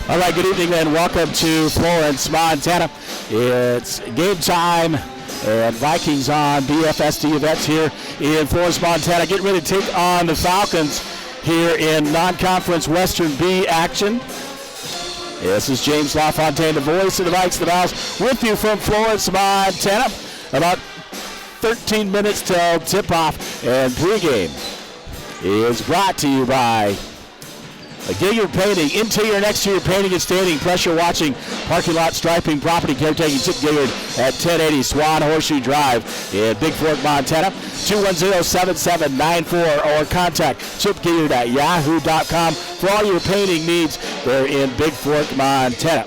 All right, good evening and welcome to Florence, Montana. It's game time and Vikings on BFSD events here in Florence, Montana. Getting ready to take on the Falcons here in non-conference Western B action. This is James LaFontaine, the voice of the Vikes, the Vows, with you from Florence, Montana. About 13 minutes till tip-off, and pregame is brought to you by Gilliard Painting, interior and exterior painting and staining, pressure washing, parking lot striping, property caretaking. Chip Gilliard at 1080 Swan Horseshoe Drive in Bigfork, Montana. 210-7794 or contact Chip Gilliard at yahoo.com for all your painting needs there in Bigfork, Montana.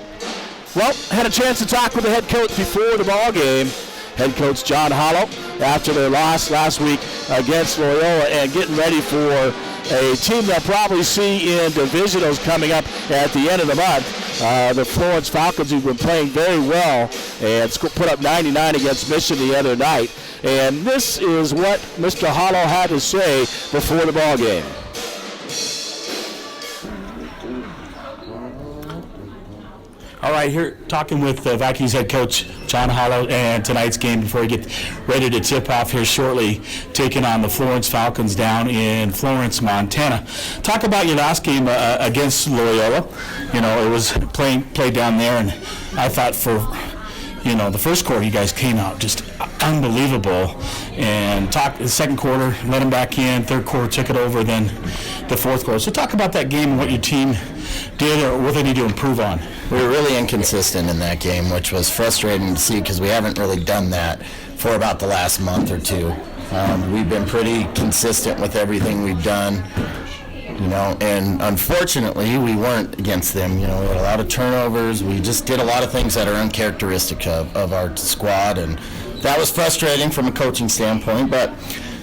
Well, had a chance to talk with the head coach before the ball game. Head coach John Hollow after their loss last week against Loyola and getting ready for a team they'll probably see in divisionals coming up at the end of the month. The Florence Falcons, who've been playing very well and put up 99 against Mission the other night. And this is what Mr. Hollow had to say before the ball game. All right, here talking with Vikings head coach John Hollow, and tonight's game before we get ready to tip off here shortly, taking on the Florence Falcons down in Florence, Montana. Talk about your last game against Loyola. You know, it was played down there, and I thought for the first quarter you guys came out just unbelievable, and the second quarter, let them back in, third quarter took it over, then the fourth quarter. So talk about that game and what your team did or what they need to improve on. We were really inconsistent in that game, which was frustrating to see because we haven't really done that for about the last month or two. We've been pretty consistent with everything we've done. And unfortunately, we weren't against them. We had a lot of turnovers. We just did a lot of things that are uncharacteristic of our squad, and that was frustrating from a coaching standpoint, but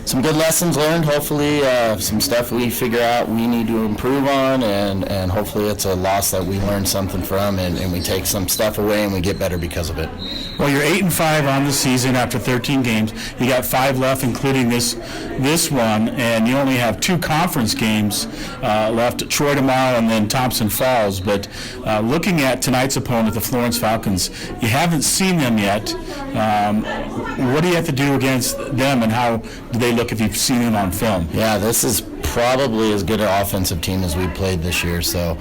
some good lessons learned, hopefully some stuff we figure out we need to improve on, and hopefully it's a loss that we learned something from, and we take some stuff away and we get better because of it. Well, you're 8-5 on the season after 13 games. You got 5 left, including this one, and you only have 2 conference games left, Troy tomorrow and then Thompson Falls. But looking at tonight's opponent, the Florence Falcons, you haven't seen them yet. What do you have to do against them, and how do they look if you've seen them on film? Yeah, this is probably as good an offensive team as we've played this year. So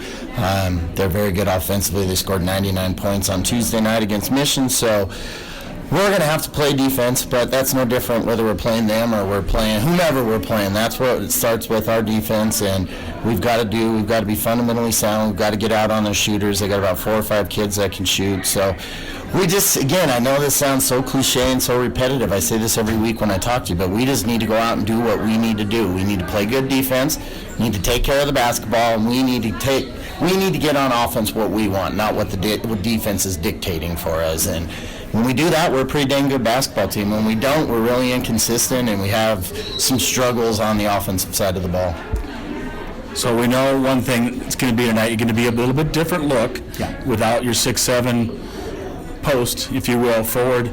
they're very good offensively. They scored 99 points on Tuesday night against Mission. So we're going to have to play defense, but that's no different whether we're playing them or we're playing whomever we're playing. That's what it starts with, our defense, and we've got to be fundamentally sound. We've got to get out on their shooters. They got about 4 or 5 kids that can shoot. So we just, again, I know this sounds so cliche and so repetitive. I say this every week when I talk to you, but we just need to go out and do what we need to do. We need to play good defense, we need to take care of the basketball, and we need to get on offense what we want, not what what defense is dictating for us. And when we do that, we're a pretty dang good basketball team. When we don't, we're really inconsistent, and we have some struggles on the offensive side of the ball. So we know one thing it's going to be tonight. You're going to be a little bit different look without your 6'7" post, if you will, forward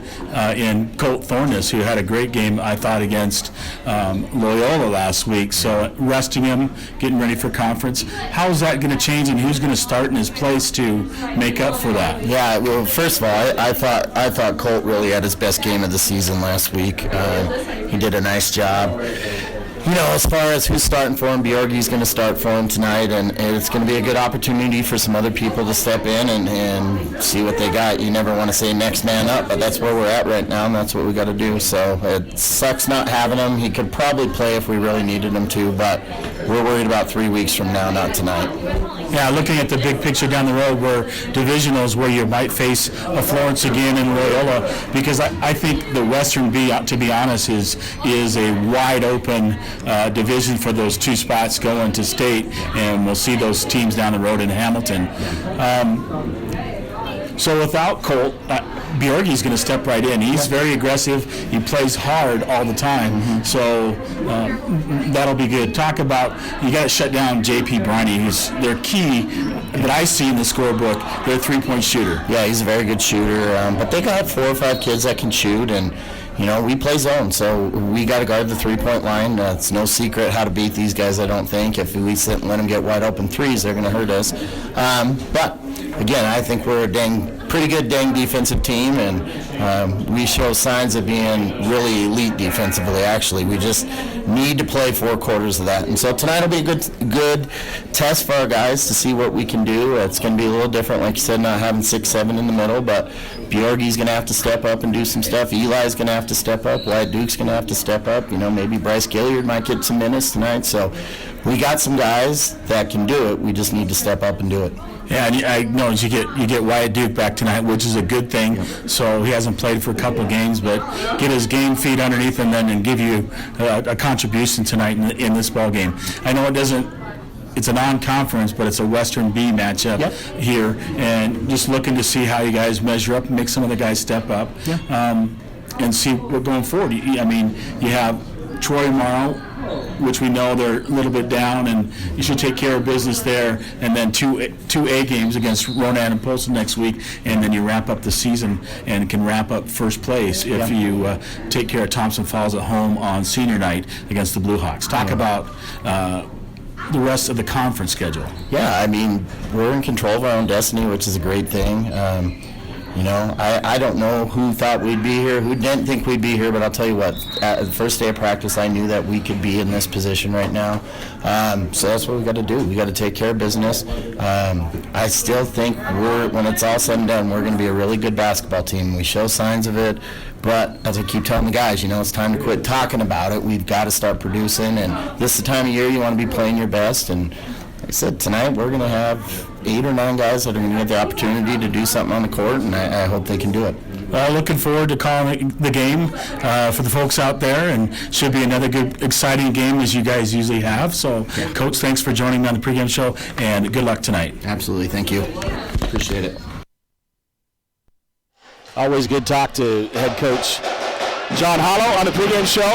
in Colt Thorness, who had a great game, I thought, against Loyola last week. So resting him, getting ready for conference. How is that going to change, and who's going to start in his place to make up for that? Yeah, well, first of all, I thought Colt really had his best game of the season last week. He did a nice job. As far as who's starting for him, Bjorgie's going to start for him tonight, and it's going to be a good opportunity for some other people to step in and see what they got. You never want to say next man up, but that's where we're at right now, and that's what we got to do. So it sucks not having him. He could probably play if we really needed him to, but we're worried about 3 weeks from now, not tonight. Yeah, looking at the big picture down the road, where divisionals, where you might face a Florence again and Loyola, because I think the Western B, to be honest, is a wide open division for those 2 spots going to state, and we'll see those teams down the road in Hamilton. So without Colt, Bjorgie's going to step right in. He's very aggressive. He plays hard all the time. So that'll be good. Talk about, you got to shut down J.P. Briney, who's their key that I see in the scorebook, their 3-point shooter. Yeah, he's a very good shooter. But they got 4 or 5 kids that can shoot, and we play zone, so we got to guard the 3-point line. It's no secret how to beat these guys, I don't think. If we sit and let them get wide open threes, they're going to hurt us. But again, I think we're a pretty good defensive team, and we show signs of being really elite defensively, actually. We just need to play 4 quarters of that. And so tonight will be a good test for our guys to see what we can do. It's going to be a little different, like you said, not having 6-7 in the middle, but Bjorgi's going to have to step up and do some stuff. Eli's going to have to step up. Wyatt Duke's going to have to step up. Maybe Bryce Gilliard might get some minutes tonight. So we got some guys that can do it. We just need to step up and do it. Yeah, and I know you get Wyatt Duke back tonight, which is a good thing. So he hasn't played for a couple of games, but get his game feet underneath him then and give you a contribution tonight in this ball game. I know it's a non-conference, but it's a Western B matchup here, and just looking to see how you guys measure up and make some of the guys step up and see what going forward. I mean, you have Troy tomorrow, which we know they're a little bit down, and you should take care of business there. And then two A games against Ronan and Polson next week, and then you wrap up the season and can wrap up first place if you take care of Thompson Falls at home on senior night against the Blue Hawks. Talk about the rest of the conference schedule. Yeah, I mean, we're in control of our own destiny, which is a great thing. I don't know who thought we'd be here, who didn't think we'd be here, but I'll tell you what, at the first day of practice, I knew that we could be in this position right now. So that's what we got to do. We got to take care of business. I still think when it's all said and done, we're going to be a really good basketball team. We show signs of it, but as I keep telling the guys, it's time to quit talking about it. We've got to start producing, and this is the time of year you want to be playing your best. And like I said, tonight we're going to have 8 or 9 guys that are going to get the opportunity to do something on the court, and I hope they can do it. Well, looking forward to calling the game for the folks out there, and should be another good, exciting game as you guys usually have. So, Coach, thanks for joining me on the pregame show, and good luck tonight. Absolutely. Thank you. Appreciate it. Always good talk to head coach John Hollow on the pregame show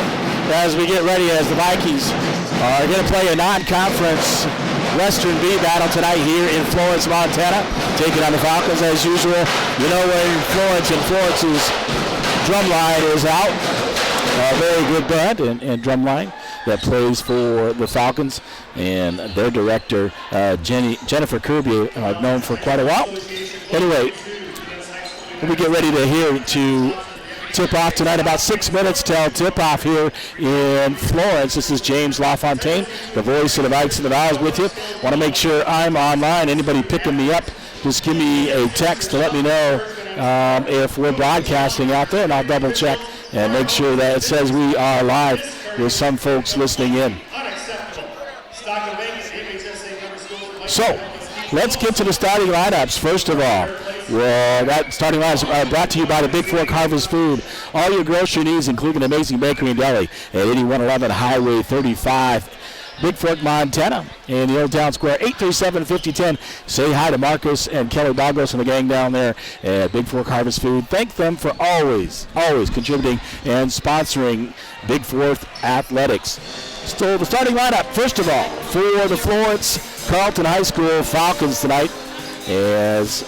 as we get ready, as the Vikings are going to play a non-conference Western B battle tonight here in Florence, Montana, taking on the Falcons as usual. We're in Florence, and Florence's drumline is out. A very good band and drumline that plays for the Falcons, and their director, Jennifer Kirby, I've known for quite a while. Anyway, we get ready to tip off tonight. About 6 minutes till tip off here in Florence. This is James LaFontaine, the voice of the Vikes and the Vows, with you. Want to make sure I'm online. Anybody picking me up, just give me a text to let me know if we're broadcasting out there, and I'll double check and make sure that it says we are live with some folks listening in. So let's get to the starting lineups first of all. Well, that starting line is brought to you by the Bigfork Harvest Food. All your grocery needs, including an amazing bakery and deli at 8111 Highway 35, Bigfork, Montana, in the Old Town Square, 837-5010. Say hi to Marcus and Kelly Douglas and the gang down there at Bigfork Harvest Food. Thank them for always contributing and sponsoring Bigfork Athletics. So the starting lineup, first of all, for the Florence Carlton High School Falcons tonight, as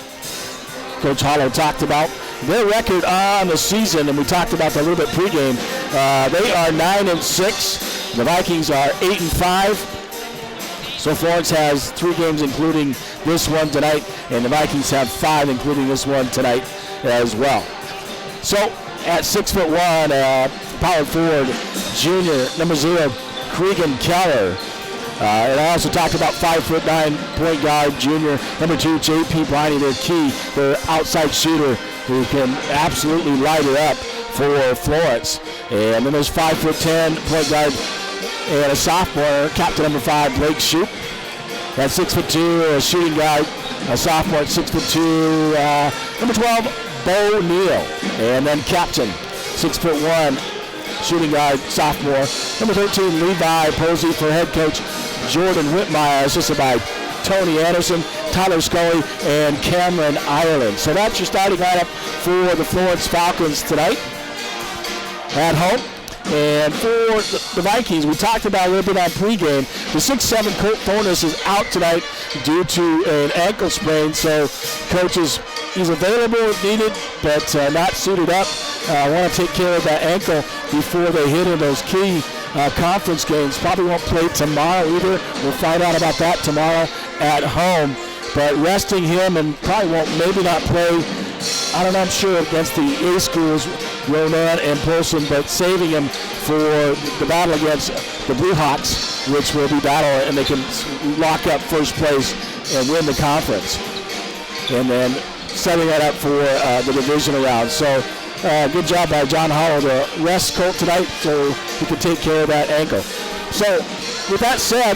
Coach Hollow talked about their record on the season, and we talked about that a little bit pregame. They are 9-6. The Vikings are 8-5. So Florence has 3 games, including this one tonight, and the Vikings have 5, including this one tonight as well. So at 6'1", power forward, junior, number 0, Cregan Keller. And I also talked about 5'9" point guard, junior, number 2, J.P. Briney, their key, their outside shooter who can absolutely light it up for Florence. And then there's 5'10" point guard and a sophomore, captain number 5, Blake Shoup. That's 6'2", a shooting guard, a sophomore at 6'2", number 12, Bo Neal. And then captain, 6'1", shooting guard, sophomore, number 13, Levi Posey, for head coach Jordan Whitmire, assisted by Tony Anderson, Tyler Scully, and Cameron Ireland. So that's your starting lineup for the Florence Falcons tonight at home. And for the Vikings, we talked about a little bit on pregame. The 6'7" Colt Thornus is out tonight due to an ankle sprain. So coaches, he's available if needed, but not suited up. I want to take care of that ankle before they hit in those key conference games. Probably won't play tomorrow either. We'll find out about that tomorrow at home. but resting him and probably won't maybe not play. I don't know, I'm sure against the A schools, Ronan and Polson, but saving him for the battle against the Blue Hawks, which will be battle, and they can lock up first place and win the conference. And then setting that up for the divisional round. So good job by John Hollow to rest Colt tonight so he can take care of that ankle. So with that said,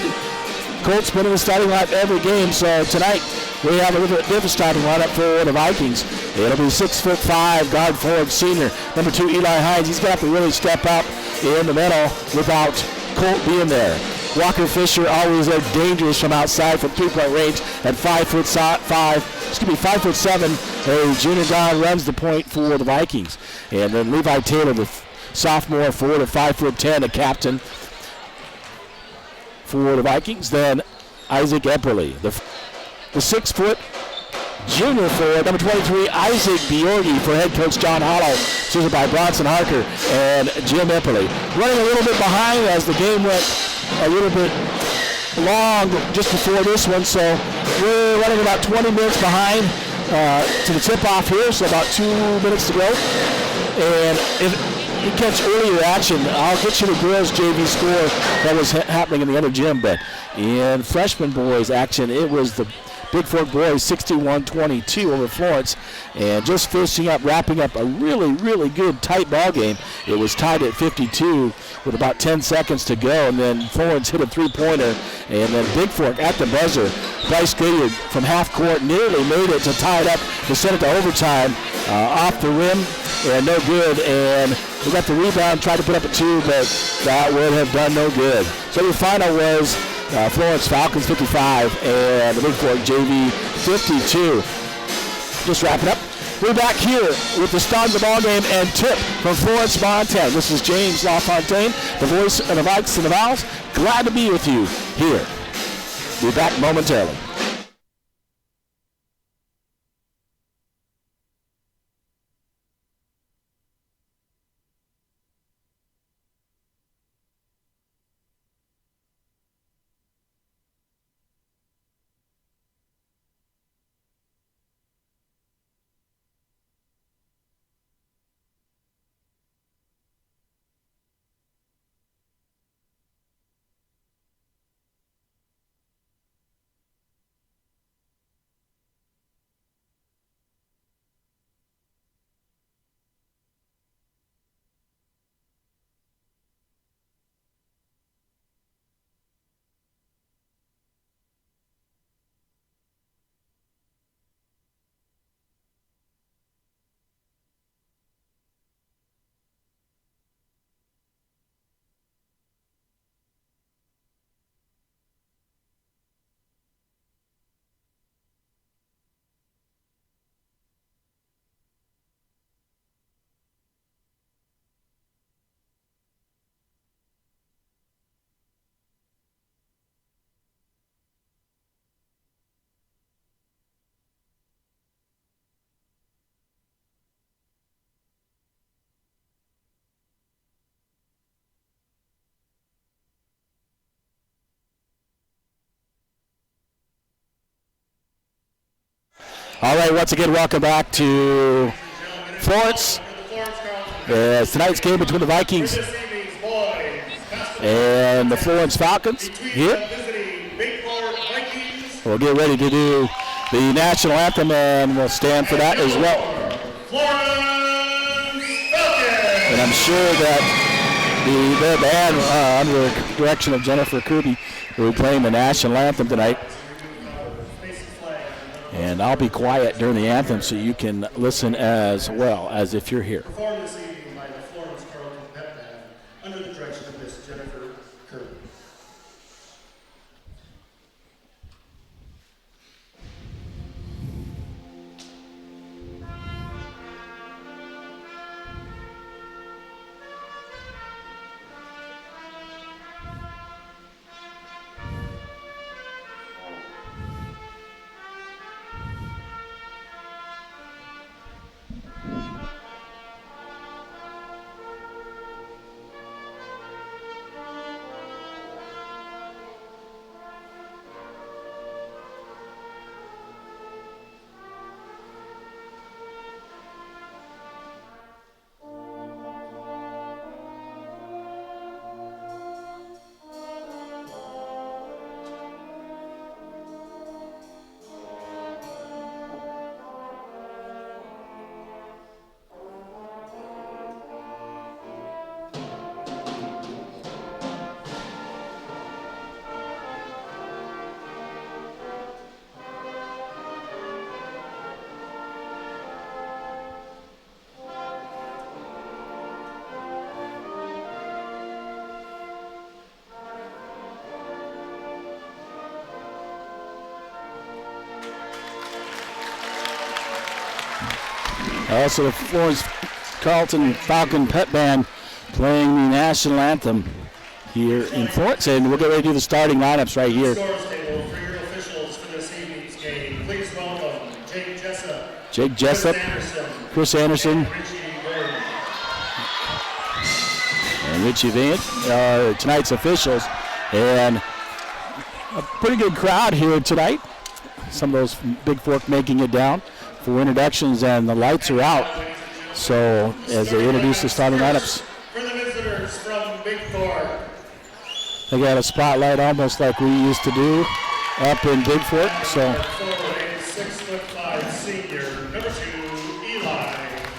Colt's been in the starting lineup every game, so tonight we have a little bit different starting lineup for the Vikings. It'll be 6'5" guard forward senior, number 2 Eli Hines. He's going to have to really step up in the middle without Colt being there. Walker Fisher always there, dangerous from outside from 3-point range at 5'7". A junior guard runs the point for the Vikings. And then Levi Taylor, the sophomore forward at 5'10", a captain for the Vikings. Then Isaac Epperly, the 6-foot junior forward, number 23, Isaac Bjorgi for head coach John Hollow, assisted by Bronson Harker and Jim Epperly. Running a little bit behind as the game went a little bit long just before this one, so we're running about 20 minutes behind to the tip-off here, so about 2 minutes to go. And if you catch earlier action, I'll get you the girls' JV score that was happening in the other gym, but in freshman boys action, it was the Bigfork boys 61-22 over Florence, and just finishing up, wrapping up a really, really good tight ball game. It was tied at 52 with about 10 seconds to go, and then Florence hit a three-pointer, and then Bigfork at the buzzer. Bryce Goodyear from half court nearly made it to tie it up to send it to overtime off the rim, and no good. And we got the rebound, tried to put up a 2, but that would have done no good. So the final was Florence Falcons 55 and the Bigfork JV 52. Just wrapping up. We're back here with the start of the ball game and tip from Florence, Montana. This is James LaFontaine, the voice of the Vikes and the Vols. Glad to be with you here. Be back momentarily. All right, once again, welcome back to Florence. Tonight's game between the Vikings and the Florence Falcons here. We'll get ready to do the national anthem, and we'll stand for that as well. And I'm sure that the band, under the direction of Jennifer Kirby, will be playing the national anthem tonight. And I'll be quiet during the anthem so you can listen as well as if you're here. Performed this evening by the Florence Carlton Pep Band under the direction of Miss Jennifer Kirby. Also, the Florence Carlton Falcon Pep Band playing the national anthem here in Florence. And we'll get ready to do the starting lineups right here. Scores table for your officials for this evening's game. Please welcome Jake Jessup, Chris Anderson, and Richie Vant are tonight's officials. And a pretty good crowd here tonight. Some of those from Bigfork making it down for introductions, and the lights are out. So as they introduce the starting lineups, For the visitors from Bigfork, they got a spotlight almost like we used to do up in Bigfork. So forward, a 6'5" senior, number 2, Eli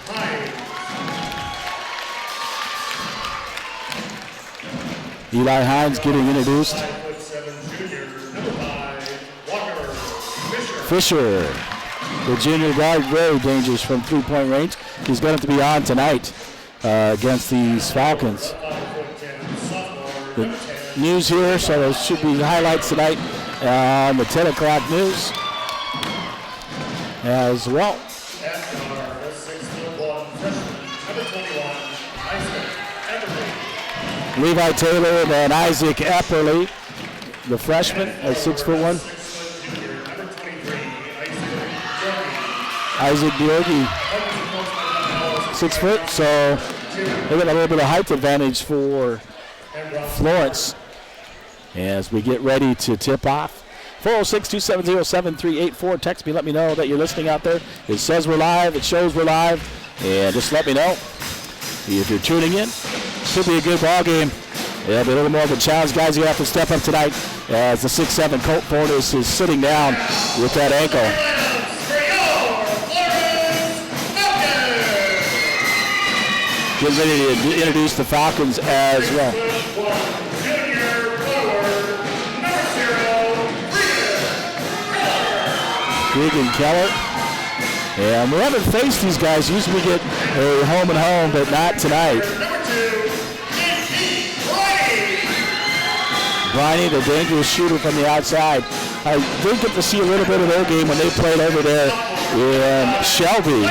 Hines. Eli Hines getting introduced. 5'7" junior, number 5, Walker Fisher, the junior guard, very dangerous from three-point range. He's going to be on tonight against these Falcons. 5'10" sophomore, The number 10, news here, so there should be highlights tonight on the 10 o'clock news as well. at guard, a 6'1" freshman, number 21, Isaac Everly. Levi Taylor and Isaac Epperly, the freshman at 6'1". 6' junior, number 23, Isaac Bjorgi, 6 foot, so they got a little bit of height advantage for Florence as we get ready to tip off. 406-270-7384. Text me, let me know that you're listening out there. It says we're live, it shows we're live, and just let me know if you're tuning in. Should be a good ball game. It'll be a little more of a challenge. Guys, you have to step up tonight as the 6'7" Colt Fortis is sitting down with that ankle. Getting ready to introduce the Falcons as well. Regan Keller. And we haven't faced these guys. Usually we get a home and home, but not tonight. Briney, the dangerous shooter from the outside. I did get to see a little bit of their game when they played over there in Shelby.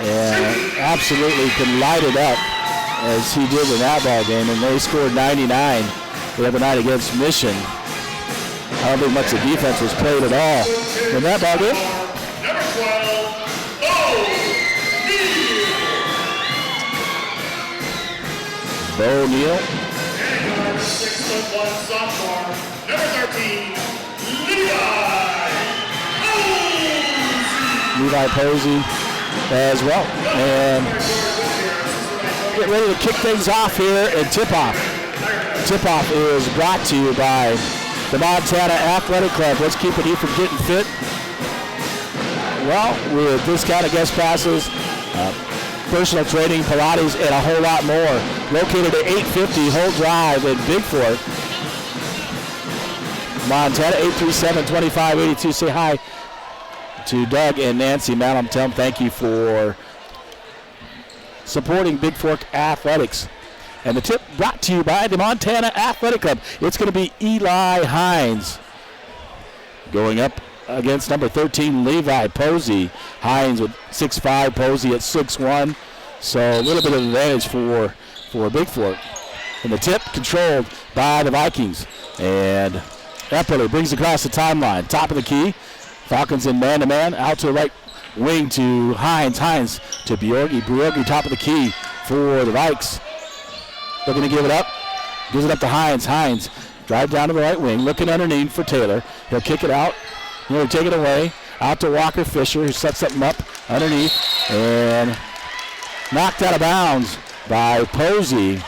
And absolutely can light it up as he did in that ball game. And they scored 99 the other night against Mission. I don't think much of defense was played at all in that ball game. Number 12, Bo Neal. and 6'1" sophomore, number 13, Levi Posey as well. And get ready to kick things off here and tip-off. Tip-off is brought to you by the Montana Athletic Club. What's keeping you from getting fit? Well, with discounted guest passes, personal training, Pilates, and a whole lot more. Located at 850 Holt Drive in Bigfork, Montana, 837-2582. Say hi to Doug and Nancy Malum. Tell them thank you for supporting Bigfork Athletics. And the tip brought to you by the Montana Athletic Club. It's going to be Eli Hines going up against number 13, Levi Posey. Hines with 6'5", Posey at 6'1". So a little bit of advantage for Bigfork. And the tip controlled by the Vikings. And Epperly brings across the timeline. Top of the key. Falcons in man-to-man. Out to the right wing to Hines. Hines to Bjorgi. Bjorgi top of the key for the Vikes. Looking to give it up. Gives it up to Hines. Hines drive down to the right wing. Looking underneath for Taylor. He'll kick it out. He'll take it away. Out to Walker Fisher, who sets something up underneath. And knocked out of bounds by Posey.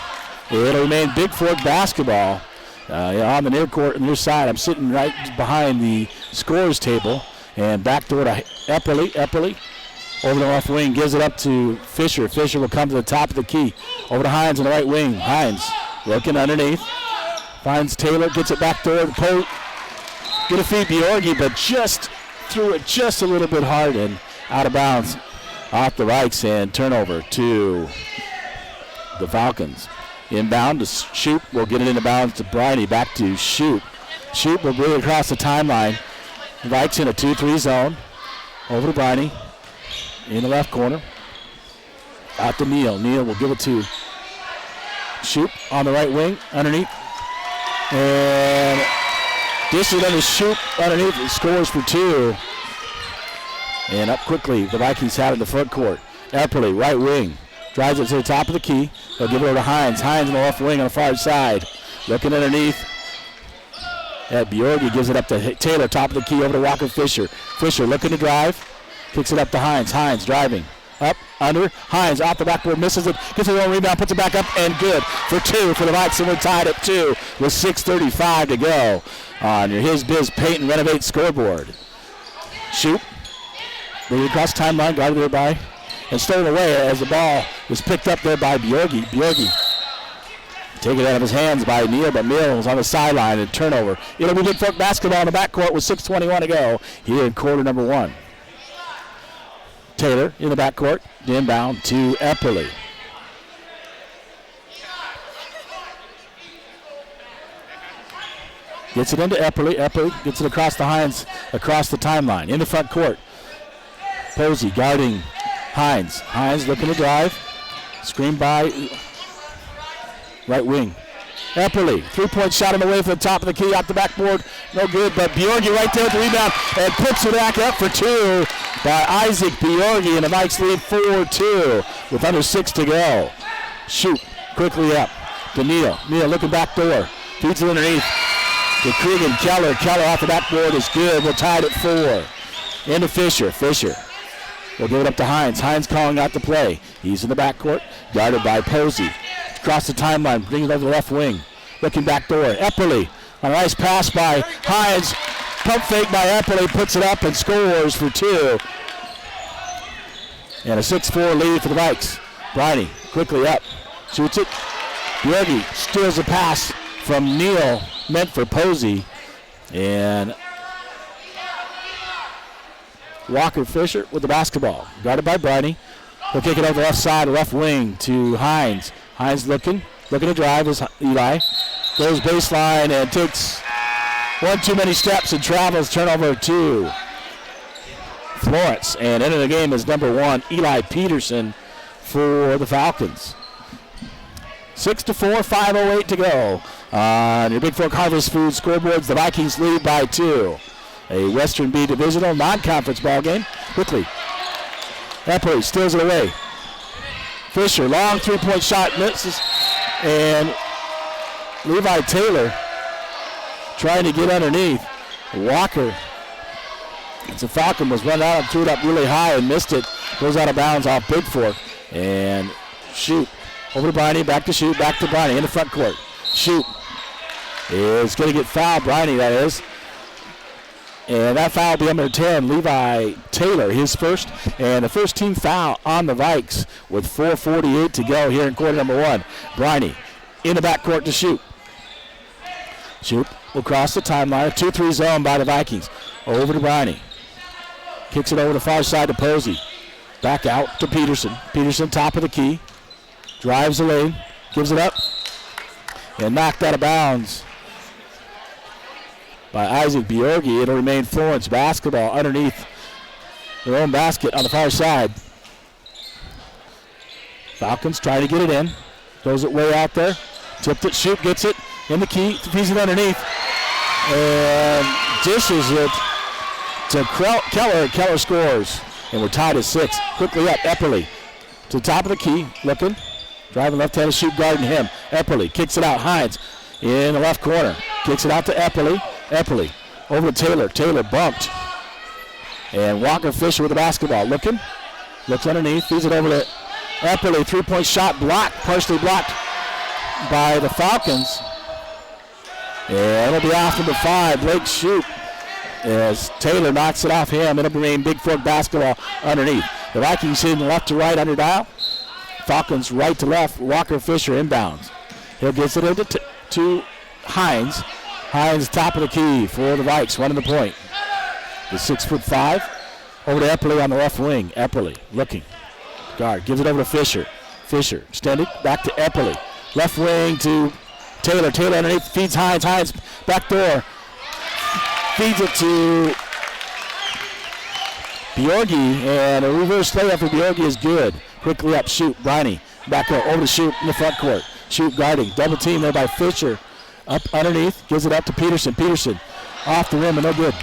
It'll remain Bigfork basketball. On the near court, near side. I'm sitting right behind the scores table. And back door to Epperly. Epperly over the left wing, gives it up to Fisher. Fisher will come to the top of the key. Over to Hines on the right wing. Hines looking underneath. Finds Taylor, gets it back door to Pope. Gonna feed Bjorgi, but just threw it just a little bit hard and out of bounds off the Vikes, and turnover to the Falcons. Inbound to Shoot. We'll get it into bounds to Briney. Back to Shoot. Shoot will bring it across the timeline. Vikes in a 2-3 zone. Over to Briney in the left corner. Out to Neal. Neal will give it to Shoop on the right wing, underneath. And dishes under Shoop underneath. It scores for 2. And up quickly, the Vikings have it in the front court. Epperly, right wing. Drives it to the top of the key. They'll give it over to Hines. Hines on the left wing on the far side. Looking underneath. Bjorgi gives it up to Taylor, top of the key, over to Walker Fisher. Fisher looking to drive. Kicks it up to Hines. Hines driving. Up, under. Hines off the backboard, misses it. Gets a little rebound, puts it back up, and good for 2 for the Vikes. And we're tied at 2 with 6:35 to go on your His Biz Paint and Renovate scoreboard. Shoot. Moving across the timeline, guarded there by and stolen away as the ball was picked up there by Bjorgi. Bjorgi taken out of his hands by Neal, but Neal was on the sideline and turnover. It'll be Bigfork basketball in the backcourt with 6:21 to go here in quarter number 1. Taylor in the backcourt, inbound to Epperly. Gets it into Epperly. Epperly gets it across the Hines, across the timeline. In the front court, Posey guarding Hines. Hines looking to drive. Screen by right wing. Epperly, 3-point shot on the way from the top of the key, off the backboard. No good, but Bjorgi right there with the rebound and puts it back up for 2 by Isaac Bjorgi, and the Vikes lead 4-2 with under 6 to go. Shoot quickly up to Neal. Neal looking back door. Feeds it underneath to Cregan Keller. Keller off the backboard is good. We're tied at 4. Into Fisher. Fisher will give it up to Hines. Hines calling out the play. He's in the backcourt, guarded by Posey. Across the timeline, bringing it over the left wing. Looking back door. Epperly on a nice pass by Hines. Pump fake by Epperly, puts it up and scores for 2. And a 6-4 lead for the Vikes. Briney quickly up. Shoots it. Bjorgi steals a pass from Neal, meant for Posey. And Walker Fisher with the basketball. Guarded by Briney. He'll kick it over the left side, left wing to Hines. Hines looking to drive is Eli. Goes baseline and takes one too many steps and travels. Turnover 2. Florence, and into the game is number 1, Eli Peterson for the Falcons. 6-4, 5:08 to go on your Bigfork Harvest Food scoreboards. The Vikings lead by 2. A Western B Divisional non-conference ball game. Quickly, Epperly steals it away. Fisher, long 3-point shot, misses, and Levi Taylor trying to get underneath. Walker, it's a Falcon, was run out and threw it up really high and missed it. Goes out of bounds off Bigfork. And Shoot over to Briney, back to Shoot, back to Briney in the front court. Shoot is going to get fouled, Briney that is. And that foul will be number 10, Levi Taylor, his first. And the first team foul on the Vikes with 4:48 to go here in quarter number 1. Briney in the backcourt to Shoot. Shoot will cross the timeline. 2-3 zone by the Vikings. Over to Briney. Kicks it over the far side to Posey. Back out to Peterson. Peterson top of the key. Drives the lane. Gives it up. And knocked out of bounds by Isaac Bjorgi. It'll remain Florence basketball underneath their own basket on the far side. Falcons trying to get it in. Throws it way out there. Tipped it. Shoot gets it in the key. Feeds it underneath. And dishes it to Keller. Keller scores. And we're tied at 6. Quickly up. Epperly to the top of the key. Looking. Driving left-handed Shoot guarding him. Epperly kicks it out. Hines in the left corner. Kicks it out to Epperly. Epperly over to Taylor. Taylor bumped. And Walker Fisher with the basketball. Looking. Looks underneath. Feeds it over to Epperly. 3-point shot blocked. Partially blocked by the Falcons. And it'll be off number 5. Blake Shoot as Taylor knocks it off him. It'll remain Bigfork basketball underneath. The Vikings hitting left to right under dial. Falcons right to left. Walker Fisher inbounds. He'll get it into to Hines. Hines top of the key for the Vikes, running the point. The 6'5". Over to Epperly on the left wing. Epperly looking. Guard gives it over to Fisher. Fisher extended back to Epperly. Left wing to Taylor. Taylor underneath feeds Hines. Hines back door. Feeds it to Bjorgi, and a reverse layup for Bjorgi is good. Quickly up, Shoot, Briney. Back up, over to Shoot in the front court. Shoot guarding. Double team there by Fisher. Up underneath, gives it up to Peterson. Peterson off the rim and no good.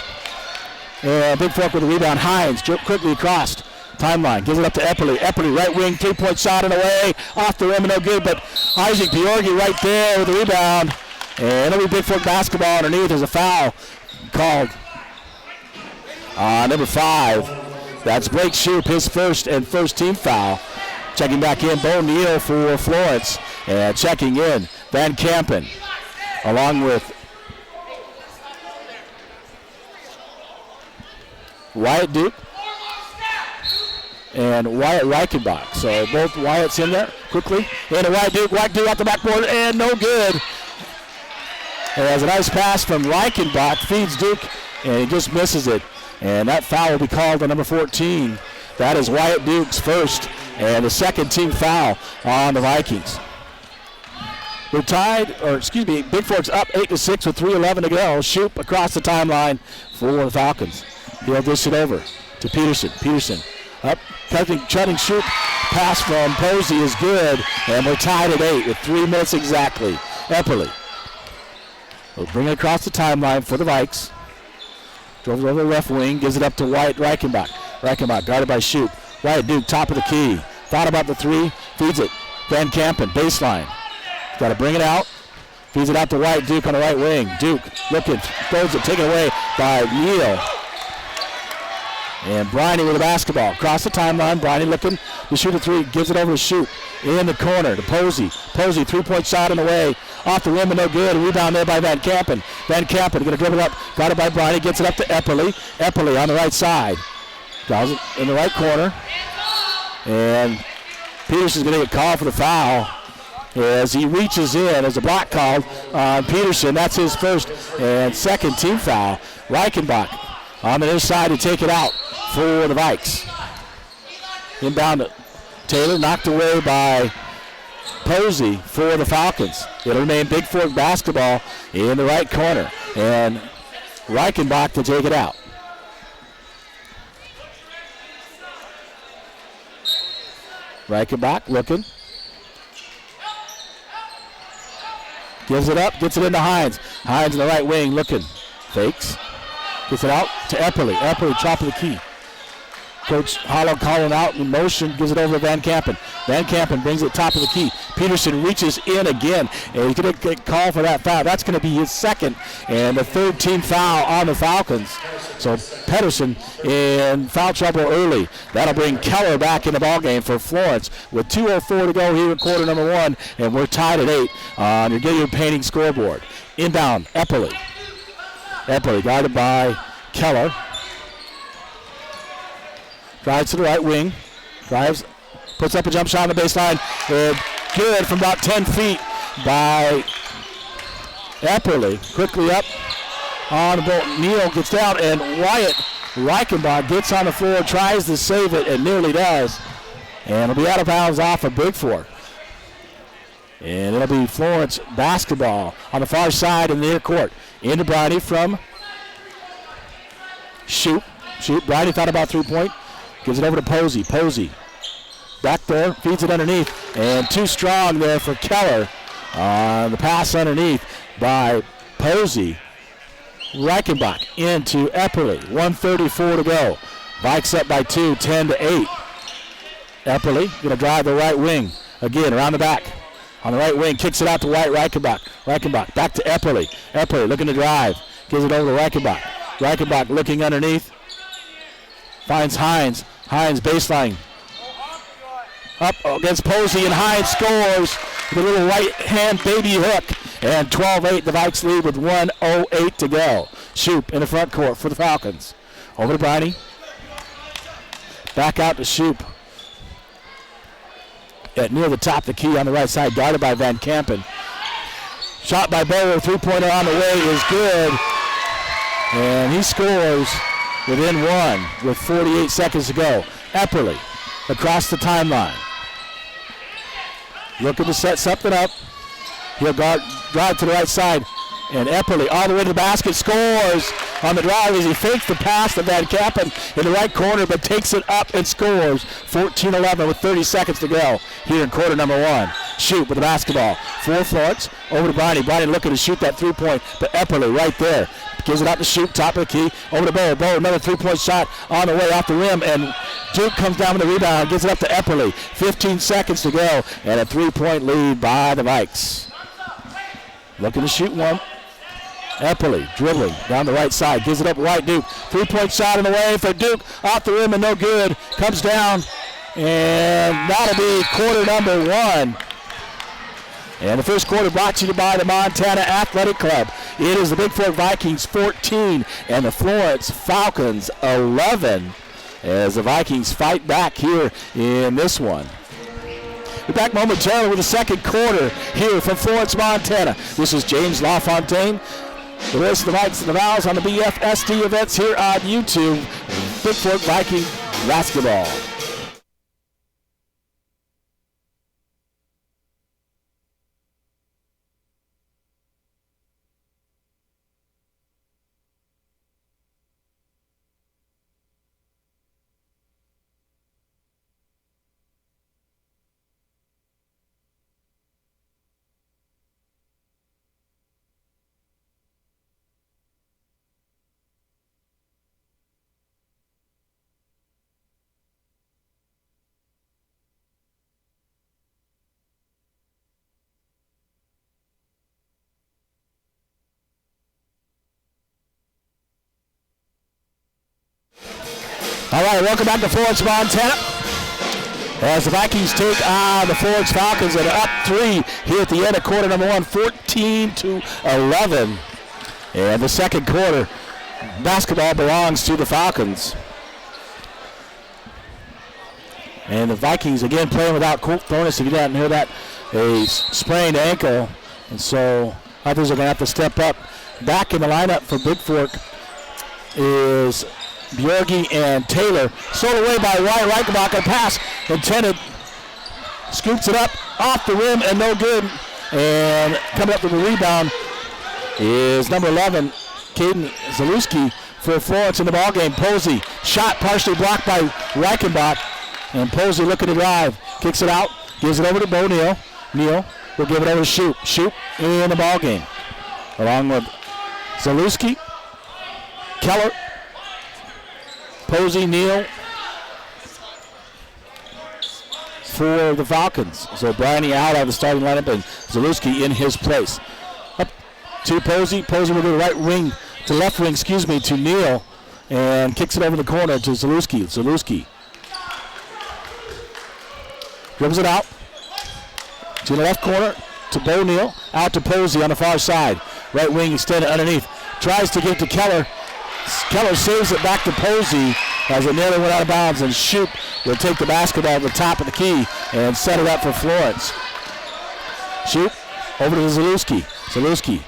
And Bigfork with a rebound. Hines quickly across timeline. Gives it up to Epperly. Epperly, right wing, 3-point shot and away. Off the rim and no good, but Isaac Bjorgi right there with the rebound. And it'll be Bigfork basketball underneath. There's a foul called number 5. That's Blake Shoup, his first and first team foul. Checking back in, Bo Neal for Florence. And checking in, Van Kampen, along with Wyatt Duke and Wyatt Reichenbach. So both Wyatts in there quickly. And Wyatt Duke out the backboard and no good. And has a nice pass from Reichenbach, feeds Duke, and he just misses it. And that foul will be called on number 14. That is Wyatt Duke's first and the second team foul on the Vikings. We're tied, Bigfork's up 8-6 with 3:11 to go. Shoup across the timeline for the Falcons. He'll dish it over to Peterson. Peterson up, cutting Shoup. Pass from Posey is good, and we're tied at 8 with 3 minutes exactly. Epperly will bring it across the timeline for the Vikes. Drove it over the left wing, gives it up to Wyatt Reichenbach. Reichenbach guarded by Shoup. Wyatt Duke, top of the key. Thought about the 3, feeds it. Van Kampen, baseline. Got to bring it out. Feeds it out to Wyatt Duke on the right wing. Duke looking, throws it, taken away by Neal. And Briney with the basketball. Across the timeline, Briney looking to shoot a 3. Gives it over to Shoup. In the corner to Posey. Posey, 3-point shot in the way. Off the rim and no good. Rebound there by Van Kampen. Van Kampen going to dribble up. Got it by Briney. Gets it up to Epperly. Epperly on the right side. Draws it in the right corner. And Peterson's going to get called for the foul as he reaches in. There's a block called on Peterson. That's his first and second team foul. Reichenbach on the other side to take it out for the Vikes. Inbound to Taylor, knocked away by Posey for the Falcons. It'll remain Bigfork basketball in the right corner. And Reichenbach to take it out. Reichenbach looking. Gives it up, gets it into Hines. Hines in the right wing looking. Fakes. Gets it out to Epperly. Epperly, top of the key. Coach Hollow calling out in motion, gives it over to Van Kampen. Van Kampen brings it top of the key. Peterson reaches in again, and he's going to get called for that foul. That's going to be his second and the third team foul on the Falcons. So Pedersen in foul trouble early. That'll bring Keller back in the ballgame for Florence with 2:04 to go here in quarter number 1, and we're tied at 8 on your Gideon Painting scoreboard. Inbound, Epperly. Epperly guarded by Keller. Drives to the right wing. Drives, puts up a jump shot on the baseline. Good from about 10 feet by Epperly. Quickly up on the ball. Neal gets down, and Wyatt Reichenbach gets on the floor, tries to save it, and nearly does. And it'll be out of bounds off of Bigfork. And it'll be Florence basketball on the far side in the near court. Into Briney from Shoup. Briney thought about 3-point. Gives it over to Posey. Posey back there, feeds it underneath, and too strong there for Keller on the pass underneath by Posey. Reichenbach into Epperly. 1:34 to go. Vikes up by 2, 10-8. Epperly going to drive the right wing again around the back. On the right wing, kicks it out to Wyatt Reichenbach. Reichenbach back to Epperly. Epperly looking to drive. Gives it over to Reichenbach. Reichenbach looking underneath. Finds Hines. Hines baseline. Up against Posey, and Hines scores with a little right hand baby hook. And 12-8, the Vikes lead with 1:08 to go. Shoup in the front court for the Falcons. Over to Briney. Back out to Shoup. Near the top of the key on the right side, guarded by Van Kampen. Shot by Bower, 3-pointer on the way is good. And he scores within 1 with 48 seconds to go. Epperly across the timeline. Looking to set something up. He'll drive to the right side. And Epperly all the way to the basket, scores. on the drive as he fakes the pass to Van Kampen in the right corner, but takes it up and scores. 14-11 with 30 seconds to go here in quarter number 1. Shoot with the basketball for Florence. Over to Bronny. Bronny looking to shoot that three-point, but Epperly right there. Gives it out to Shoot, top of the key. Over to Bow. Bow, another three-point shot on the way off the rim, and Duke comes down with the rebound, gives it up to Epperly. 15 seconds to go, and a three-point lead by the Vikes. Looking to shoot one. Epperly dribbling down the right side, gives it up White. Duke, three-point shot in the way for Duke, off the rim and no good. Comes down, and that'll be quarter number 1. And the first quarter brought to you by the Montana Athletic Club. It is the Bigfork Vikings 14 and the Florence Falcons 11 as the Vikings fight back here in this one. We're back momentarily with the second quarter here from Florence, Montana. This is James LaFontaine. The rest of the Vikes and the Vows on the BFSD events here on YouTube. Bigfork Viking basketball. All right, welcome back to Florence, Montana. As the Vikings take on the Florence Falcons and up 3 here at the end of quarter number 1, 14-11. And the second quarter, basketball belongs to the Falcons. And the Vikings again playing without Colt Thornus. If you didn't hear that, a sprained ankle. And so others are going to have to step up. Back in the lineup for Bigfork is Bjorgi and Taylor. Sold away by Wyatt Reichenbach. A pass intended. Scoops it up off the rim and no good. And coming up with the rebound is number 11, Caden Zalewski for Florence in the ballgame. Posey, shot partially blocked by Reichenbach. And Posey looking to drive. Kicks it out. Gives it over to Bo Neal. Neal will give it over to Shoot. Shoot in the ballgame. Along with Zalewski, Keller, Posey, Neal for the Falcons. So Bryony out of the starting lineup and Zalewski in his place. Up to Posey. Posey will go to right wing, to left wing, to Neal, and kicks it over the corner to Zalewski. Zalewski dribbles it out to the left corner to Bo Neal, out to Posey on the far side. Right wing extended underneath. Tries to get to Keller. Keller saves it back to Posey as it nearly went out of bounds, and Shoot will take the basketball at the top of the key and set it up for Florence. Shoot over to Zalewski. Zalewski,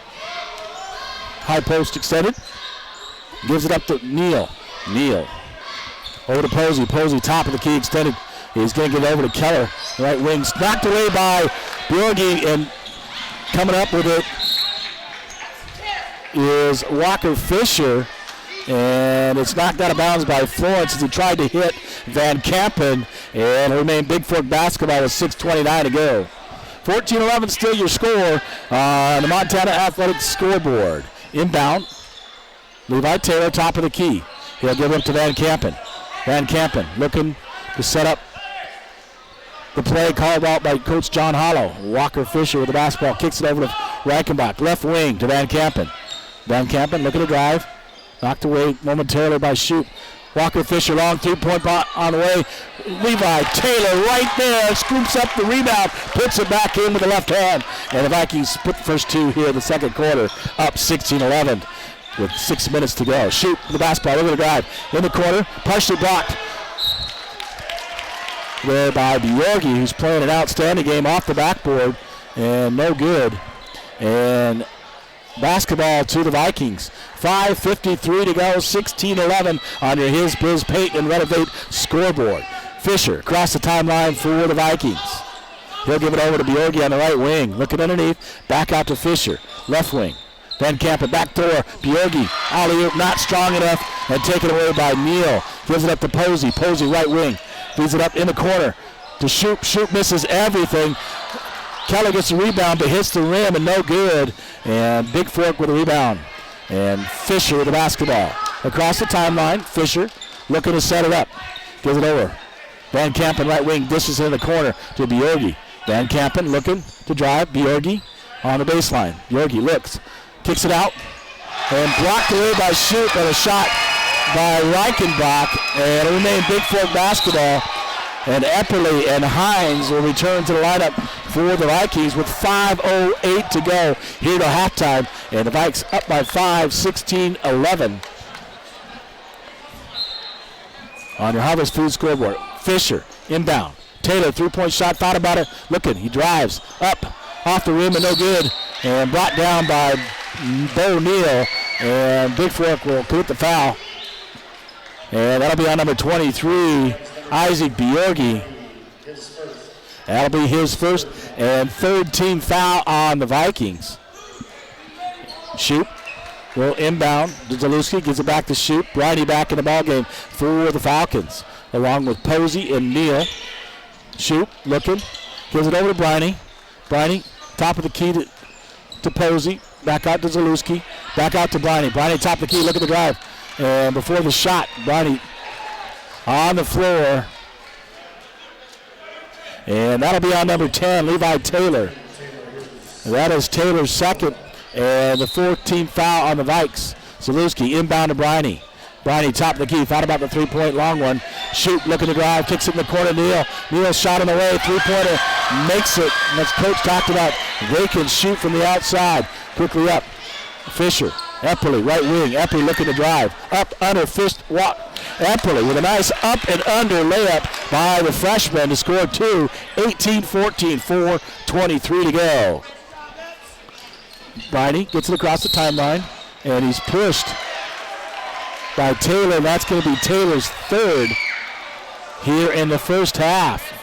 high post extended, gives it up to Neal. Neal over to Posey. Posey top of the key extended. He's going to get over to Keller. Right wing knocked away by Bjorgi, and coming up with it is Walker Fisher. And it's knocked out of bounds by Florence as he tried to hit Van Kampen, and remained Bigfork basketball with 6:29 to go. 14-11 still your score on the Montana Athletics scoreboard. Inbound, Levi Taylor top of the key. He'll give it up to Van Kampen. Van Kampen looking to set up the play called out by Coach John Hollow. Walker Fisher with the basketball, kicks it over to Reichenbach. Left wing to Van Kampen. Van Kampen looking to drive. Knocked away momentarily by Shoot. Walker Fisher, long three-point on the way. Levi Taylor right there, scoops up the rebound, puts it back in with the left hand. And the Vikings put the first two here in the second quarter, up 16-11 with 6 minutes to go. Shoot the basketball, looking to drive in the corner, partially blocked there by Bjorgi, who's playing an outstanding game off the backboard, and no good. And basketball to the Vikings. 5:53 to go, 16-11 on your His Biz Paint and Renovate scoreboard. Fisher across the timeline for the Vikings. He'll give it over to Bjorgi on the right wing. Looking underneath, back out to Fisher. Left wing Van Kampen, back door. Bjorgi, alley-oop, not strong enough, and taken away by Neal. Gives it up to Posey. Posey, right wing. Feeds it up in the corner to Shoop. Shoop misses everything. Keller gets the rebound, but hits the rim and no good. And Bigfork with a rebound. And Fisher with the basketball. Across the timeline, Fisher looking to set it up. Gives it over. Van Kampen, right wing, dishes in the corner to Bjorgi. Van Kampen looking to drive. Bjorgi on the baseline. Bjorgi looks, kicks it out, and blocked away by Shoop, and a shot by Reichenbach, and it remained Bigfork basketball. And Epperly and Hines will return to the lineup for the Vikings with 5:08 to go here to halftime. And the Vikes up by 5, 16-11. On your Harvest Food scoreboard, Fisher inbound. Taylor, three-point shot, thought about it, looking, he drives up off the rim and no good, and brought down by Bo Neal, and Bigfork will commit the foul. And that'll be on number 23, Isaac Bjorgi. That'll be his first and third team foul on the Vikings. Shoop will inbound. Zalewski gives it back to Shoop. Briney back in the ballgame for the Falcons, along with Posey and Neal. Shoop looking, gives it over to Briney. Briney, top of the key to Posey. Back out to Zalewski. Back out to Briney. Briney, top of the key, look at the drive. And before the shot, Briney on the floor. And that'll be on number 10, Levi Taylor. And that is Taylor's second and the 14th foul on the Vikes. Zalewski inbound to Briney. Briney, top of the key, thought about the three-point long one. Shoot, looking to drive, kicks it in the corner. Neal shot in the way, three-pointer, makes it. And as Coach talked about, they can shoot from the outside. Quickly up, Fisher, Epperly, right wing. Epperly looking to drive, up, under, fist, walk. Epperly with a nice up and under layup by the freshman to score two. 18-14, 4:23 to go. Briney gets it across the timeline, and he's pushed by Taylor. That's going to be Taylor's third here in the first half.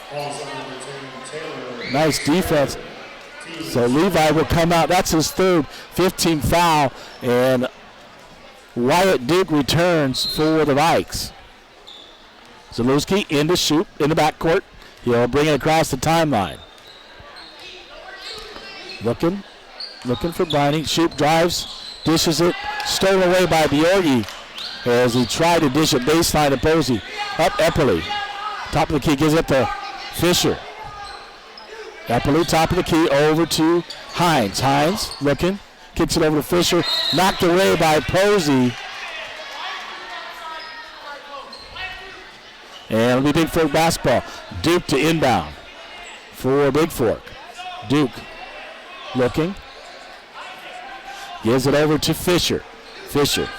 Nice defense. So Levi will come out. That's his third 15th foul, and Wyatt Duke returns for the Vikes. Zalewski into Shoop in the backcourt. He'll bring it across the timeline. Looking for Briney. Shoop drives, dishes it, stolen away by Bjorgi as he tried to dish it baseline to Posey. Up Epperly. Top of the key, gives it to Fisher. Epperly, top of the key, over to Hines. Hines looking, kicks it over to Fisher, knocked away by Posey. And it'll be Bigfork basketball. Duke to inbound for Bigfork. Duke looking, gives it over to Fisher. Fisher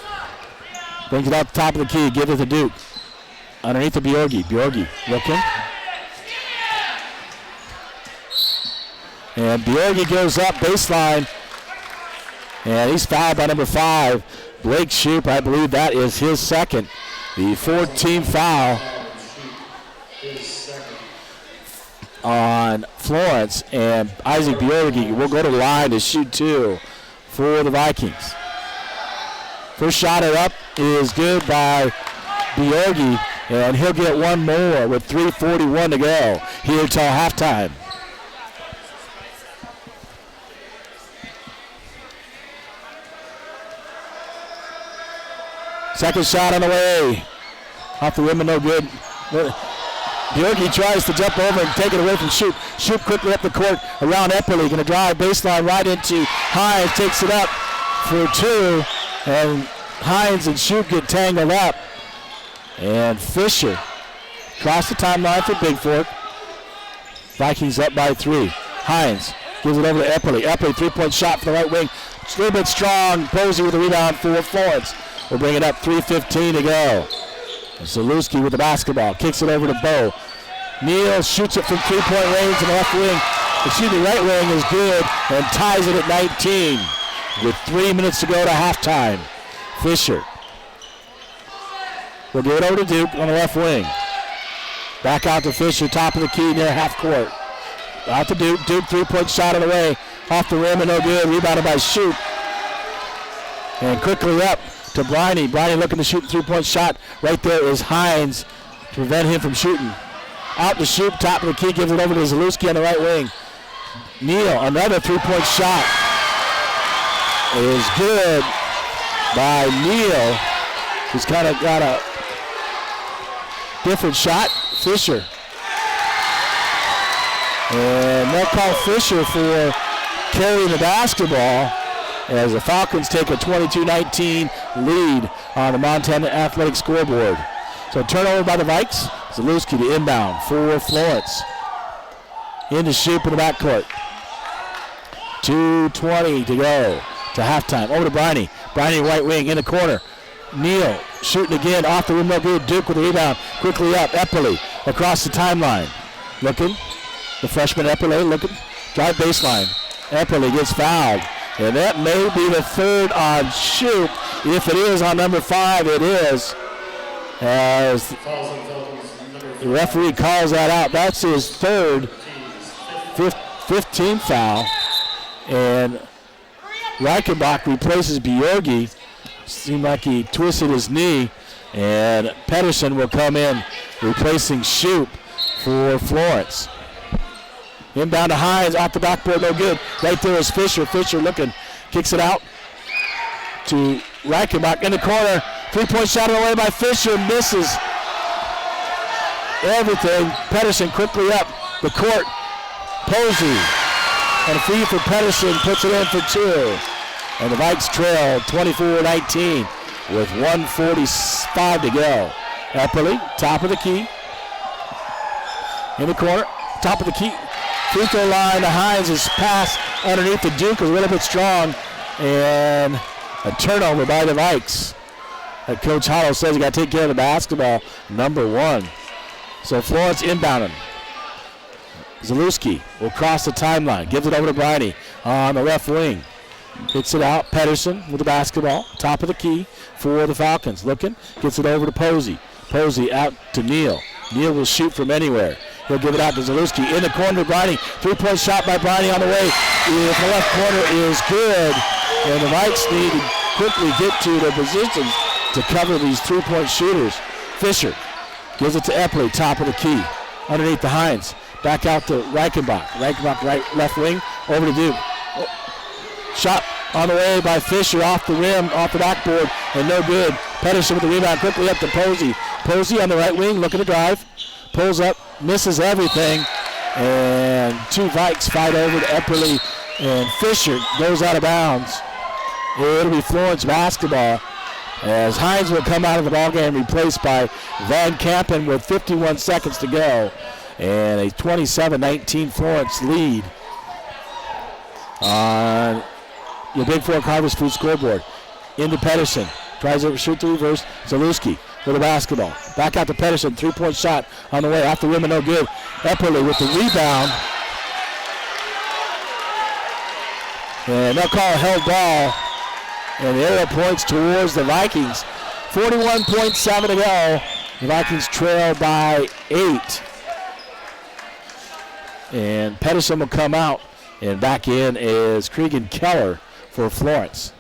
brings it out the top of the key, give it to Duke. Underneath to Bjorgi. Bjorgi looking. And Bjorgi goes up baseline. And he's fouled by number 5, Blake Shoop. I believe that is his second. The 14th foul on Florence. And Isaac Bjorgi will go to the line to shoot two for the Vikings. First shot it up is good by Bjorgi, and he'll get one more with 3:41 to go here till halftime. Second shot on the way. Off the rim and no good. Bjorgi tries to jump over and take it away from Shoop. Shoop quickly up the court around Epperly. Going to drive baseline right into Hines. Takes it up for two. And Hines and Shoop get tangled up. And Fisher across the timeline for Bigfork. Vikings up by 3. Hines gives it over to Epperly. Epperly, three-point shot from the right wing. It's a little bit strong. Posey with the rebound for Florence. We'll bring it up, 3:15 to go. Zalewski with the basketball, kicks it over to Bo. Neal shoots it from three-point range in the left wing. The right wing is good and ties it at 19 with 3 minutes to go to halftime. Fisher will give it over to Duke on the left wing. Back out to Fisher, top of the key near half court. Out to Duke. Duke, three-point shot on the way. Off the rim and no good. Rebounded by Shoop. And quickly up to Briney. Briney looking to shoot the three-point shot. Right there is Hines to prevent him from shooting. Out to shoot, top of the key, gives it over to Zalewski on the right wing. Neal, another three-point shot. Is good by Neal. He's kind of got a different shot. Fisher. And they'll call Fisher for carrying the basketball as the Falcons take a 22-19 lead on the Montana Athletic scoreboard. So turnover by the Vikes. Zalewski to inbound for Florence. Into Shoup in the backcourt. 2:20 to go to halftime. Over to Briney. Briney right wing in the corner. Neal shooting again off the rim, no good. Duke with the rebound. Quickly up. Epperly across the timeline. Looking. The freshman Epperly looking. Drive baseline. Epperly gets fouled. And that may be the third on Shoup. If it is on number 5, it is. As the referee calls that out. That's his third, 15th foul. And Reichenbach replaces Bjorgi. Seemed like he twisted his knee. And Pedersen will come in replacing Shoup for Florence. Inbound to Hines, off the backboard, no good. Right there is Fisher. Fisher looking, kicks it out to Reichenbach in the corner. Three-point shot away by Fisher, misses everything. Pedersen quickly up the court. Posey, and a feed for Pedersen, puts it in for 2. And the Vikes trail 24-19 with 1:45 to go. Epperly, top of the key. In the corner, top of the key. Free throw line to Hines. His pass underneath the Duke is a little bit strong. And a turnover by the Vikes. Coach Hollow says you got to take care of the basketball. Number 1. So Florence inbounding. Zalewski will cross the timeline. Gives it over to Briney on the left wing. Hits it out. Pedersen with the basketball. Top of the key for the Falcons. Looking. Gets it over to Posey. Posey out to Neal. Neal will shoot from anywhere. He'll give it out to Zalewski. In the corner to Briney. Three-point shot by Briney on the way. The left corner is good. And the Vikes need to quickly get to their positions to cover these three-point shooters. Fisher gives it to Eppley, top of the key. Underneath the Hines. Back out to Reichenbach. Reichenbach right, left wing, over to Duke. Shot on the way by Fisher off the rim, off the backboard, and no good. Pedersen with the rebound, quickly up to Posey. Posey on the right wing, looking to drive. Pulls up, misses everything. And 2 Vikes fight over to Epperly, and Fisher goes out of bounds. It'll be Florence basketball as Hines will come out of the ballgame, replaced by Van Kampen with 51 seconds to go. And a 27-19 Florence lead on the Bigfork Harvest Food scoreboard. Into Pedersen. Tries to shoot the reverse. Zalewski with the basketball. Back out to Pedersen. Three-point shot on the way. Off the rim and no good. Epperly with the rebound. And they'll call a held ball. And the arrow points towards the Vikings. 41.7 to go. The Vikings trail by 8. And Pedersen will come out. And back in is Cregan Keller for Florence.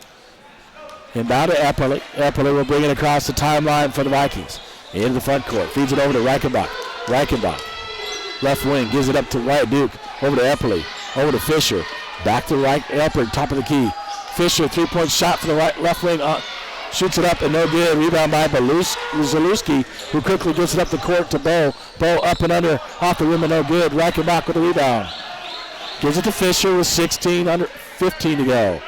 Inbound to Epperly. Epperly will bring it across the timeline for the Vikings. Into the front court. Feeds it over to Reichenbach. Reichenbach. Left wing. Gives it up to Wyatt Duke. Over to Epperly. Over to Fisher. Back to Epperly. Top of the key. Fisher, three-point shot for the left wing. Shoots it up and no good. Rebound by Zalewski, who quickly gets it up the court to Bo. Bo up and under. Off the rim and no good. Reichenbach with the rebound. Gives it to Fisher with 15 to go.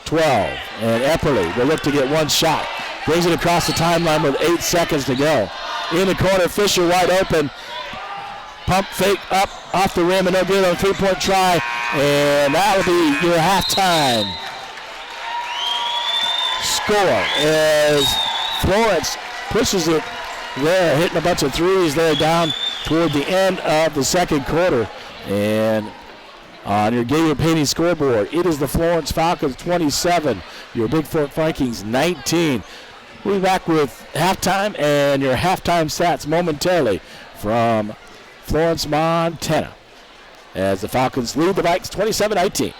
12. And Epperly will look to get one shot. Brings it across the timeline with 8 seconds to go. In the corner, Fisher wide open. Pump fake up off the rim and no good on a three-point try. And that will be your halftime score as Florence pushes it there, hitting a bunch of threes there down toward the end of the second quarter. And on your Gator Painting scoreboard, it is the Florence Falcons 27, your Bigfork Vikings 19. We'll be back with halftime and your halftime stats momentarily from Florence, Montana, as the Falcons lead the Vikes 27-19.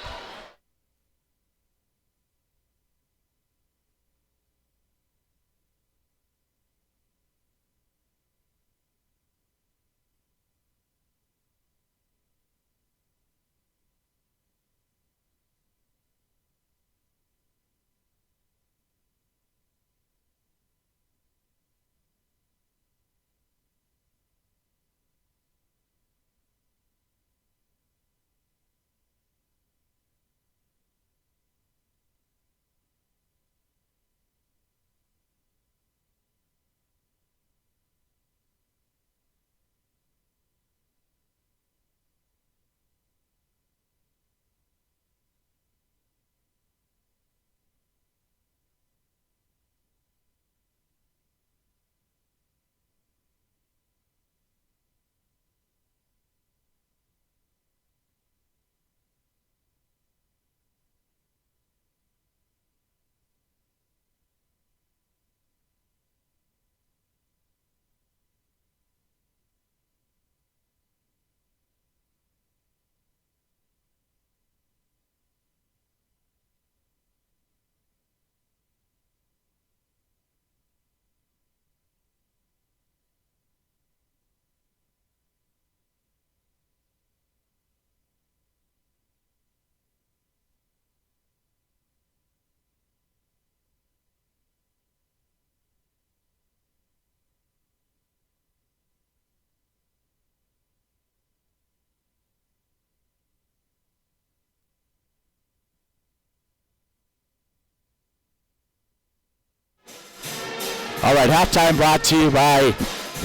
All right, halftime brought to you by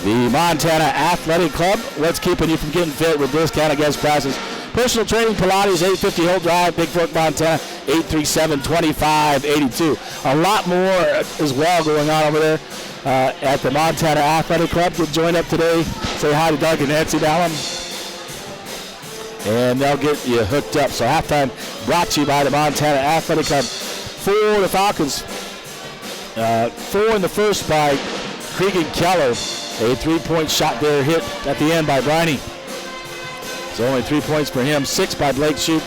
the Montana Athletic Club. What's keeping you from getting fit with discount against prices? Personal training, Pilates, 850 Hill Drive, Bigfork, Montana, 837-2582. A lot more as well going on over there at the Montana Athletic Club. Get joined up today. Say hi to Doug and Nancy Dallum. And they'll get you hooked up. So halftime brought to you by the Montana Athletic Club. For the Falcons, 4 in the first by Cregan Keller. A 3-point shot there hit at the end by Briney. So only 3 points for him, 6 by Blake Shoup.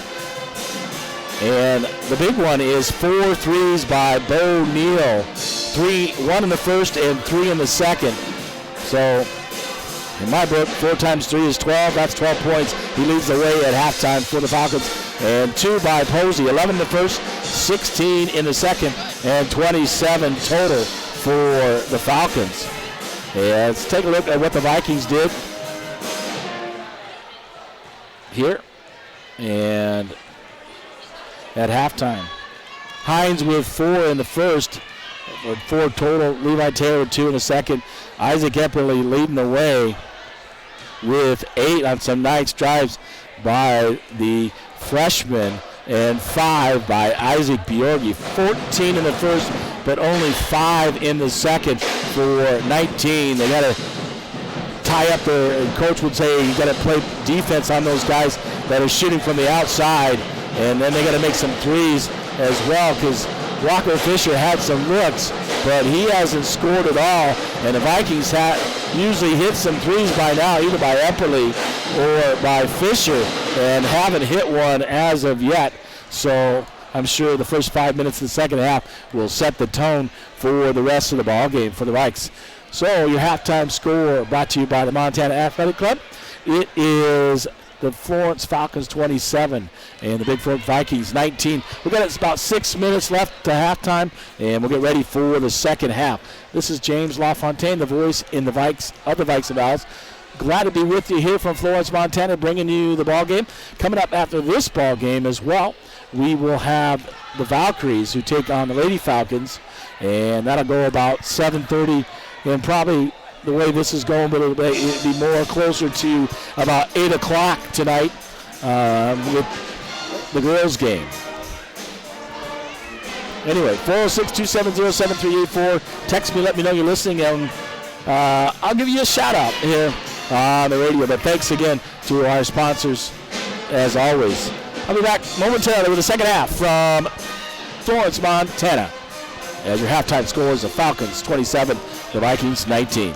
And the big one is 4 threes by Bo Neal. 1 in the first and 3 in the second. So in my book, 4 times 3 is 12. That's 12 points. He leads the way at halftime for the Falcons. And 2 by Posey, 11 in the first, 16 in the second, and 27 total for the Falcons. Yeah, let's take a look at what the Vikings did here and at halftime. Hines with 4 in the first, 4 total. Levi Taylor with 2 in the second. Isaac Epperly leading the way with 8 on some nice drives by the freshman and 5 by Isaac Bjorgi. 14 in the first, but only 5 in the second for 19. They got to tie up there, and coach would say you got to play defense on those guys that are shooting from the outside, and then they got to make some threes as well, because Walker Fisher had some looks, but he hasn't scored at all, and the Vikings usually hit some threes by now, either by Epperly or by Fisher, and haven't hit one as of yet. So I'm sure the first 5 minutes of the second half will set the tone for the rest of the ball game for the Vikes. So your halftime score brought to you by the Montana Athletic Club. It is the Florence Falcons 27 and the Bigfork Vikings 19. We've got about 6 minutes left to halftime, and we'll get ready for the second half. This is James LaFontaine, the voice in the Vikes of the Vikes of Owls. Glad to be with you here from Florence, Montana, bringing you the ball game. Coming up after this ball game as well, we will have the Valkyries who take on the Lady Falcons, and that'll go about 7:30, and probably the way this is going, but it'll be more closer to about 8 o'clock tonight with the girls' game. Anyway, 406-270-7384. Text me, let me know you're listening, and I'll give you a shout-out here on the radio. But thanks again to our sponsors, as always. I'll be back momentarily with the second half from Florence, Montana, as your halftime scores: the Falcons 27, the Vikings 19.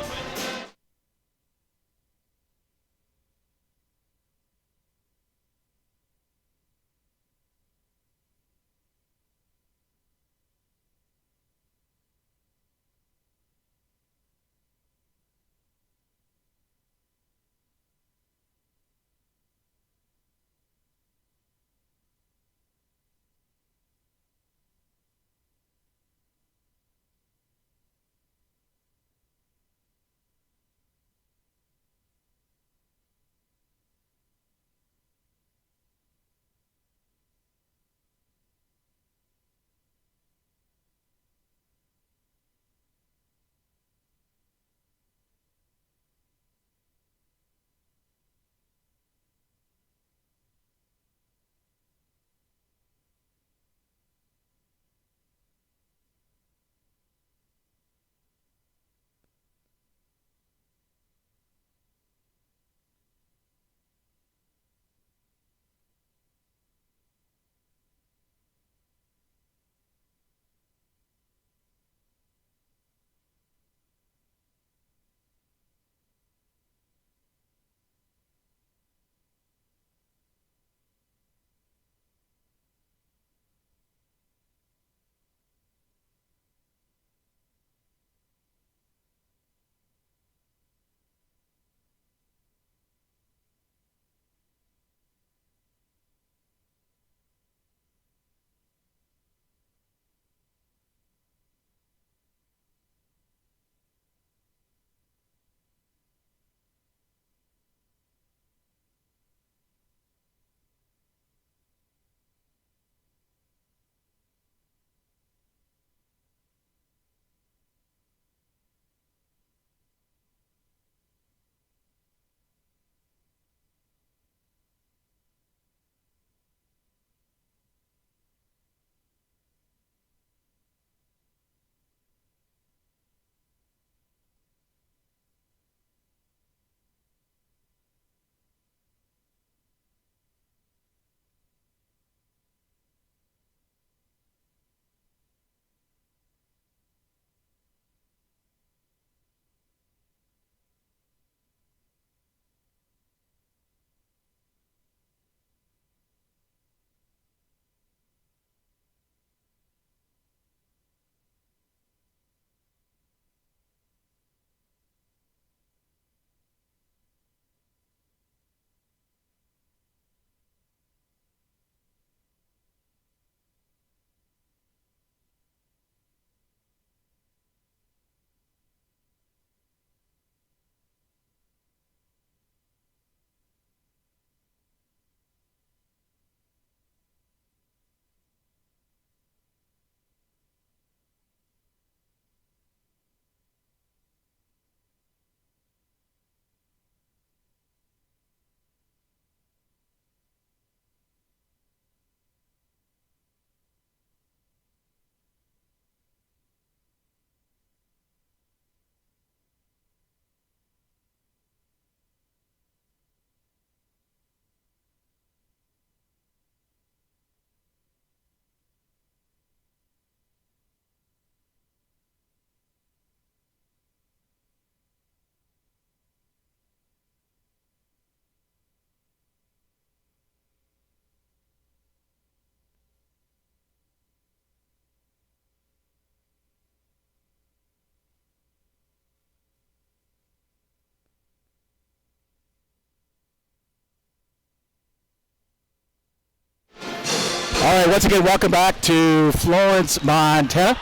once again, welcome back to Florence, Montana.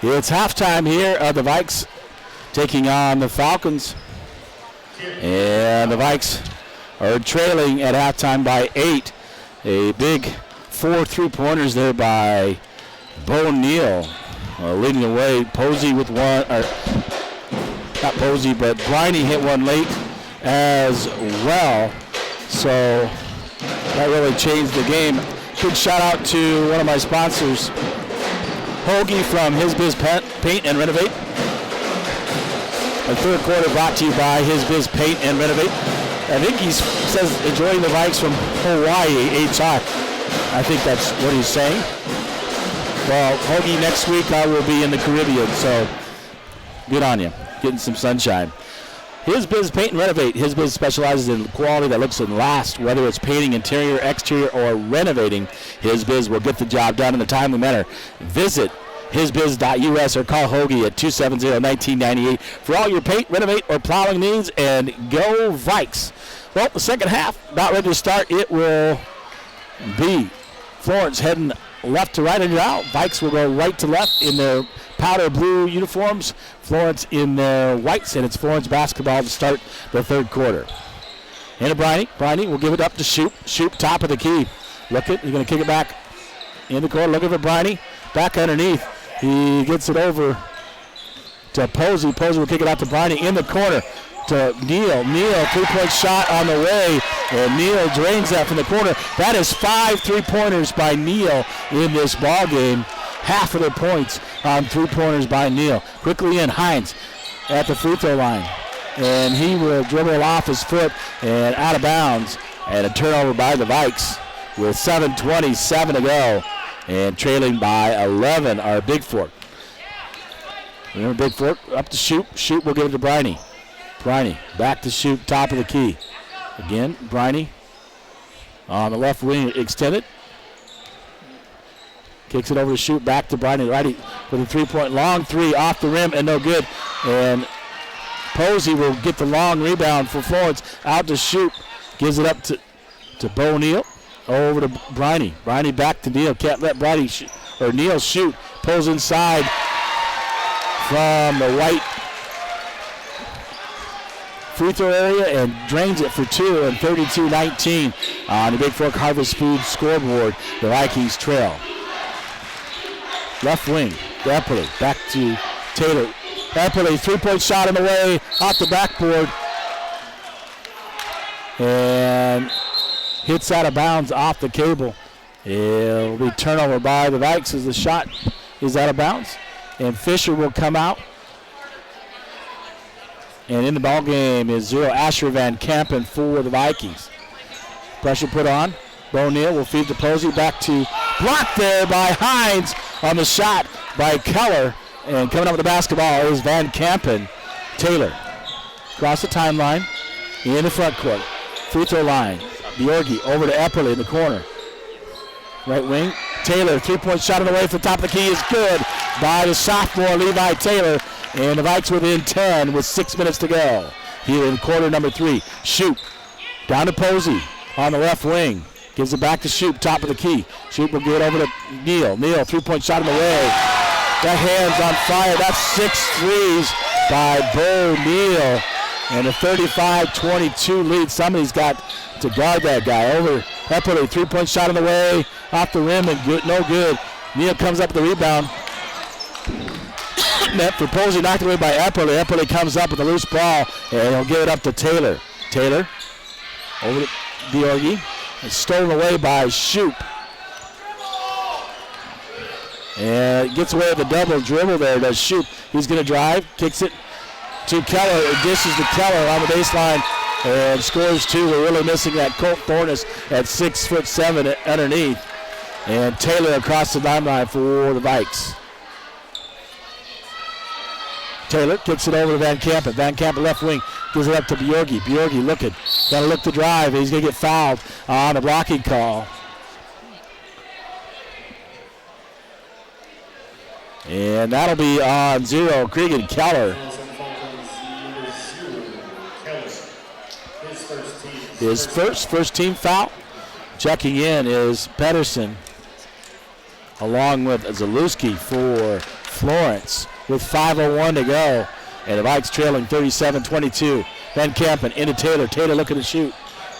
It's halftime here of the Vikes taking on the Falcons. And the Vikes are trailing at halftime by 8. A big 4 3-pointers there by Bo Neal leading the way. Posey with one, or not Posey, but Briney hit one late as well. So that really changed the game. Big shout out to one of my sponsors, Hoagie from His Biz Paint and Renovate. The third quarter brought to you by His Biz Paint and Renovate. I think he says enjoying the Vikes from Hawaii, HR. I think that's what he's saying. Well, Hoagie, next week I will be in the Caribbean, so good on you, getting some sunshine. His Biz Paint and Renovate. His Biz specializes in quality that looks and lasts, whether it's painting interior, exterior, or renovating. His Biz will get the job done in a timely manner. Visit hisbiz.us or call Hoagie at 270-1998 for all your paint, renovate, or plowing needs, and go Vikes. Well, the second half about ready to start. It will be Florence heading left to right and out. Vikes will go right to left in their powder blue uniforms. Florence in their whites, and it's Florence basketball to start the third quarter. Into Briney. Briney will give it up to Shoop. Shoop, top of the key. Look it. He's going to kick it back in the corner. Looking for Briney. Back underneath. He gets it over to Posey. Posey will kick it out to Briney in the corner to Neal. Neal, 3-point shot on the way, and Neal drains that from the corner. That is 5 3-pointers by Neal in this ball game. Half of their points on 3-pointers by Neal. Quickly in, Hines at the free throw line, and he will dribble off his foot and out of bounds, and a turnover by the Vikes with 7:27 to go, and trailing by 11 are Bigfork. Remember Bigfork up to Shoot. Shoot will give it to Briney. Briney back to Shoot, top of the key. Again, Briney on the left wing extended. Kicks it over to Shoot, back to Briney. Righty with a 3-point long three off the rim and no good. And Posey will get the long rebound for Florence. Out to Shoot. Gives it up to Bo Neal. Over to Briney. Briney back to Neal. Can't let Neal shoot. Pulls inside from the white free throw area and drains it for 2, and 32-19 on the Bigfork Harvest Food scoreboard. The Vikings trail. Left wing, Epperly, back to Taylor. Epperly, 3-point shot in the way, off the backboard. And hits out of bounds off the cable. It'll be turnover by the Vikes as the shot is out of bounds. And Fisher will come out. And in the ball game is 0 Asher Van Kampen for the Vikings. Pressure put on. Bo Neal will feed to Posey. Back to blocked there by Hines on the shot by Keller. And coming up with the basketball is Van Kampen. Taylor across the timeline in the front court. Free throw line. Bjorgi over to Epperly in the corner. Right wing. Taylor, 3-point shot on the way from the top of the key is good by the sophomore Levi Taylor. And the Vikes within 10 with 6 minutes to go here in quarter number 3. Shoot down to Posey on the left wing. Gives it back to Shoot, top of the key. Shoot will give it over to Neal. Neal, 3-point shot on the way. That hand's on fire. That's 6 threes by Bo Neal. And a 35-22 lead. Somebody's got to guard that guy. Over Epperly, 3-point shot on the way. Off the rim and good, no good. Neal comes up with the rebound. Net for Posey, knocked away by Epperly. Epperly comes up with a loose ball, and he'll give it up to Taylor. Taylor over to Bjorgi. It's stolen away by Shoop. And gets away with a double dribble there, does Shoop. He's going to drive, kicks it to Keller. It dishes to Keller on the baseline and scores 2. We're really missing that Colt Thornus at 6'7" underneath. And Taylor across the timeline for the Vikes. Taylor kicks it over to Van Kampen. Van Kampen left wing, gives it up to Bjorgi. Bjorgi looking, got to look to drive. He's going to get fouled on a blocking call. And that'll be on 0, Cregan Keller. His first team foul. Checking in is Pedersen. along with Zalewski for Florence with 5:01 to go. And the Vikes trailing 37-22. Van Kampen into Taylor. Taylor looking to shoot.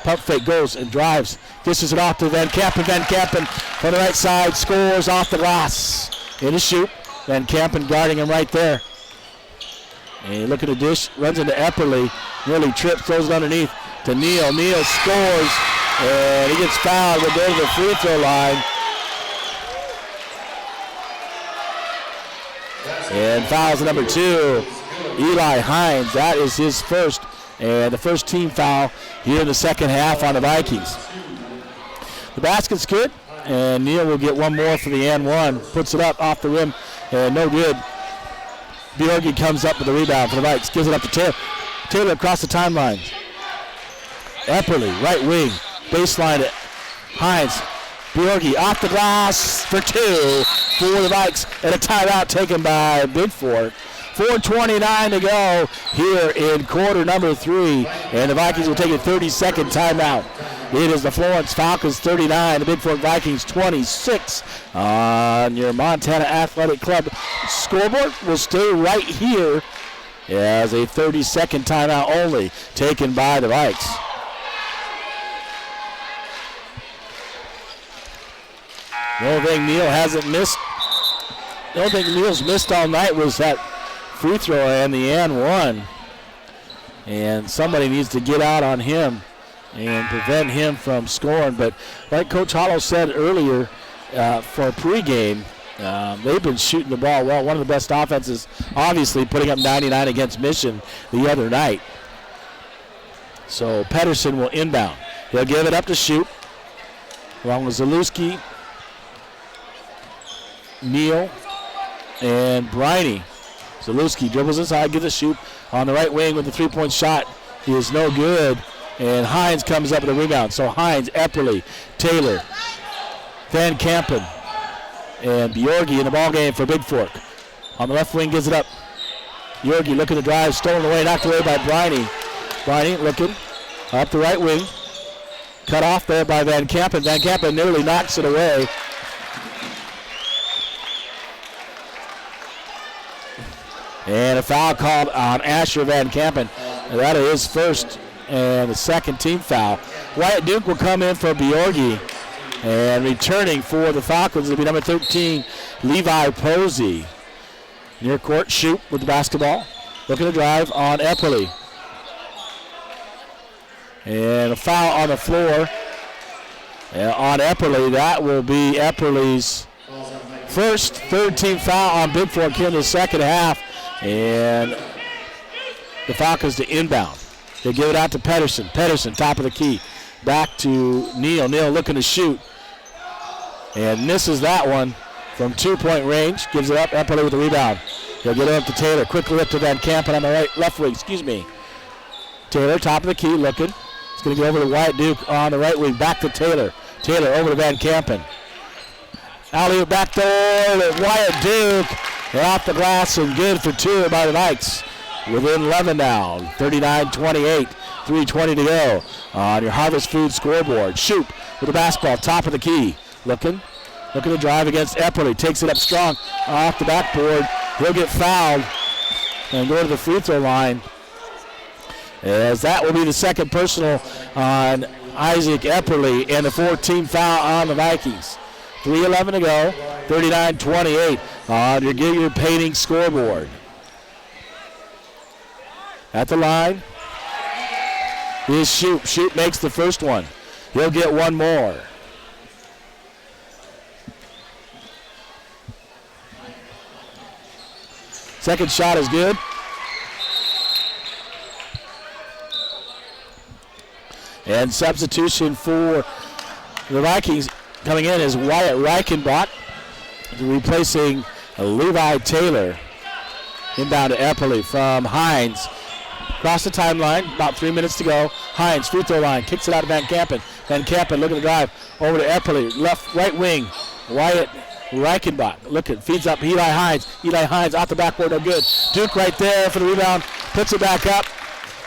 Pump fake goes and drives. Dishes it off to Van Kampen. Van Kampen on the right side scores off the glass. In to shoot. Van Kampen guarding him right there. And looking to dish. Runs into Epperly. Nearly trips. Throws it underneath to Neal. Neal scores. And he gets fouled. We'll go to the free throw line. And fouls number 2. Eli Hines. That is his first. And the first team foul here in the second half on the Vikings. The basket's good. And Neal will get one more for the and one. Puts it up off the rim. And no good. Bjorgi comes up with the rebound for the Vikes. Gives it up to Taylor. Taylor across the timeline. Epperly, right wing. Baseline to Hines. Bjorgi off the glass for 2 for the Vikes. And a timeout taken by Bigfork. 4:29 to go here in quarter number 3. And the Vikings will take a 30-second timeout. It is the Florence Falcons 39, the Bigfork Vikings 26 on your Montana Athletic Club scoreboard. Will stay right here as a 30-second timeout only taken by the Vikes. The only thing Neal hasn't missed, the only thing Neal's missed all night was that free throw and the and one. And somebody needs to get out on him and prevent him from scoring. But like Coach Hollow said earlier, for pregame, they've been shooting the ball well. One of the best offenses, obviously, putting up 99 against Mission the other night. So Pedersen will inbound. He'll give it up to shoot, along with Zalewski, Neal, and Briney. Zalewski dribbles inside, gives a shoot on the right wing with the three-point shot. He is no good. And Hines comes up with a rebound. So Hines, Epperly, Taylor, Van Kampen, and Bjorgi in the ball game for Bigfork. On the left wing, gives it up. Bjorgi looking to drive, stolen away, knocked away by Briney. Briney looking up the right wing. Cut off there by Van Kampen. Van Kampen nearly knocks it away. And a foul called on Asher Van Kampen. That is his first and the second team foul. Wyatt Duke will come in for Bjorgi. And returning for the Falcons will be number 13, Levi Posey. Near court, shoot with the basketball. Looking to drive on Epperly. And a foul on the floor on Epperly. That will be Epperly's first third team foul on Bigfork here in the second half. And the Falcons to inbound. They give it out to Pedersen. Pedersen, top of the key. Back to Neal. Neal looking to shoot. And misses that one from 2-point range. Gives it up. Epperly with the rebound. He'll get it up to Taylor. Quickly up to Van Kampen on the left wing. Taylor, top of the key, looking. He's going to get over to Wyatt Duke on the right wing. Back to Taylor. Taylor over to Van Kampen. Alley-oop back door to Wyatt Duke. And off the glass and good for 2 by the Vikes. Within 11 now, 39-28, 3:20 to go on your Harvest Food scoreboard. Shoot with the basketball, top of the key. Looking to drive against Epperly. Takes it up strong off the backboard. He'll get fouled and go to the free throw line. As that will be the second personal on Isaac Epperly and the 14th foul on the Vikings. 3:11 to go, 39-28 on your Gilead Painting scoreboard. At the line is Shoot. Shoot makes the first one. He'll get one more. Second shot is good. And substitution for the Vikings coming in is Wyatt Reichenbach, replacing Levi Taylor. Inbound to Epperly from Hines. Across the timeline, about 3 minutes to go. Hines, free throw line, kicks it out to Van Kampen. Van Kampen looking to drive over to Epperly. Right wing, Wyatt Reichenbach looking, feeds up Eli Hines. Eli Hines off the backboard, no good. Duke right there for the rebound, puts it back up.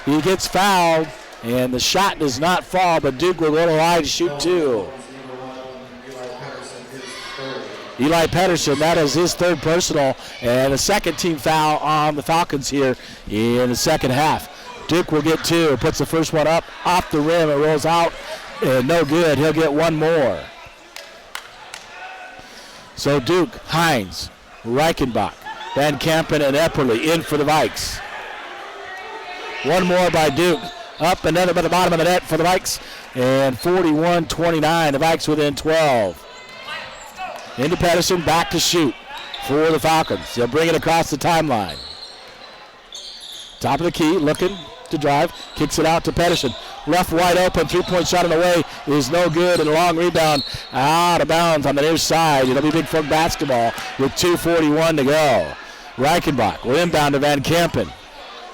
He gets fouled, and the shot does not fall, but Duke will go to the line to shoot 2. Eli Pedersen, that is his third personal, and a second team foul on the Falcons here in the second half. Duke will get 2, puts the first one up off the rim, it rolls out, and no good. He'll get one more. So Duke, Hines, Reichenbach, Van Kampen, and Epperly in for the Vikes. One more by Duke. Up another by the bottom of the net for the Vikes. And 41-29, the Vikes within 12. Into Pedersen, back to shoot for the Falcons. They'll bring it across the timeline. Top of the key, looking to drive. Kicks it out to Pedersen. Left wide open, three-point shot on the way is no good, and a long rebound out of bounds on the near side. It'll be Bigfork basketball with 2:41 to go. Reichenbach will inbound to Van Kampen.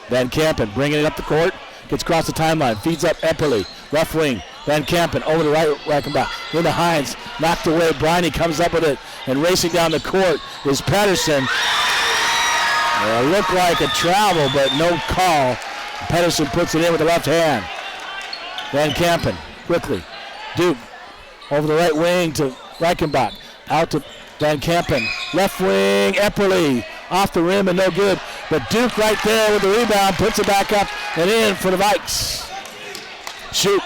Van Kampen bringing it up the court, gets across the timeline, feeds up Epperly, left wing. Van Kampen over to right, Reichenbach into Hines, knocked away. Briney comes up with it, and racing down the court is Pedersen. Looked like a travel, but no call. Pedersen puts it in with the left hand. Van Kampen quickly. Duke over the right wing to Reichenbach. Out to Van Kampen. Left wing, Epperly. Off the rim and no good. But Duke right there with the rebound puts it back up and in for the Vikes. Shoot.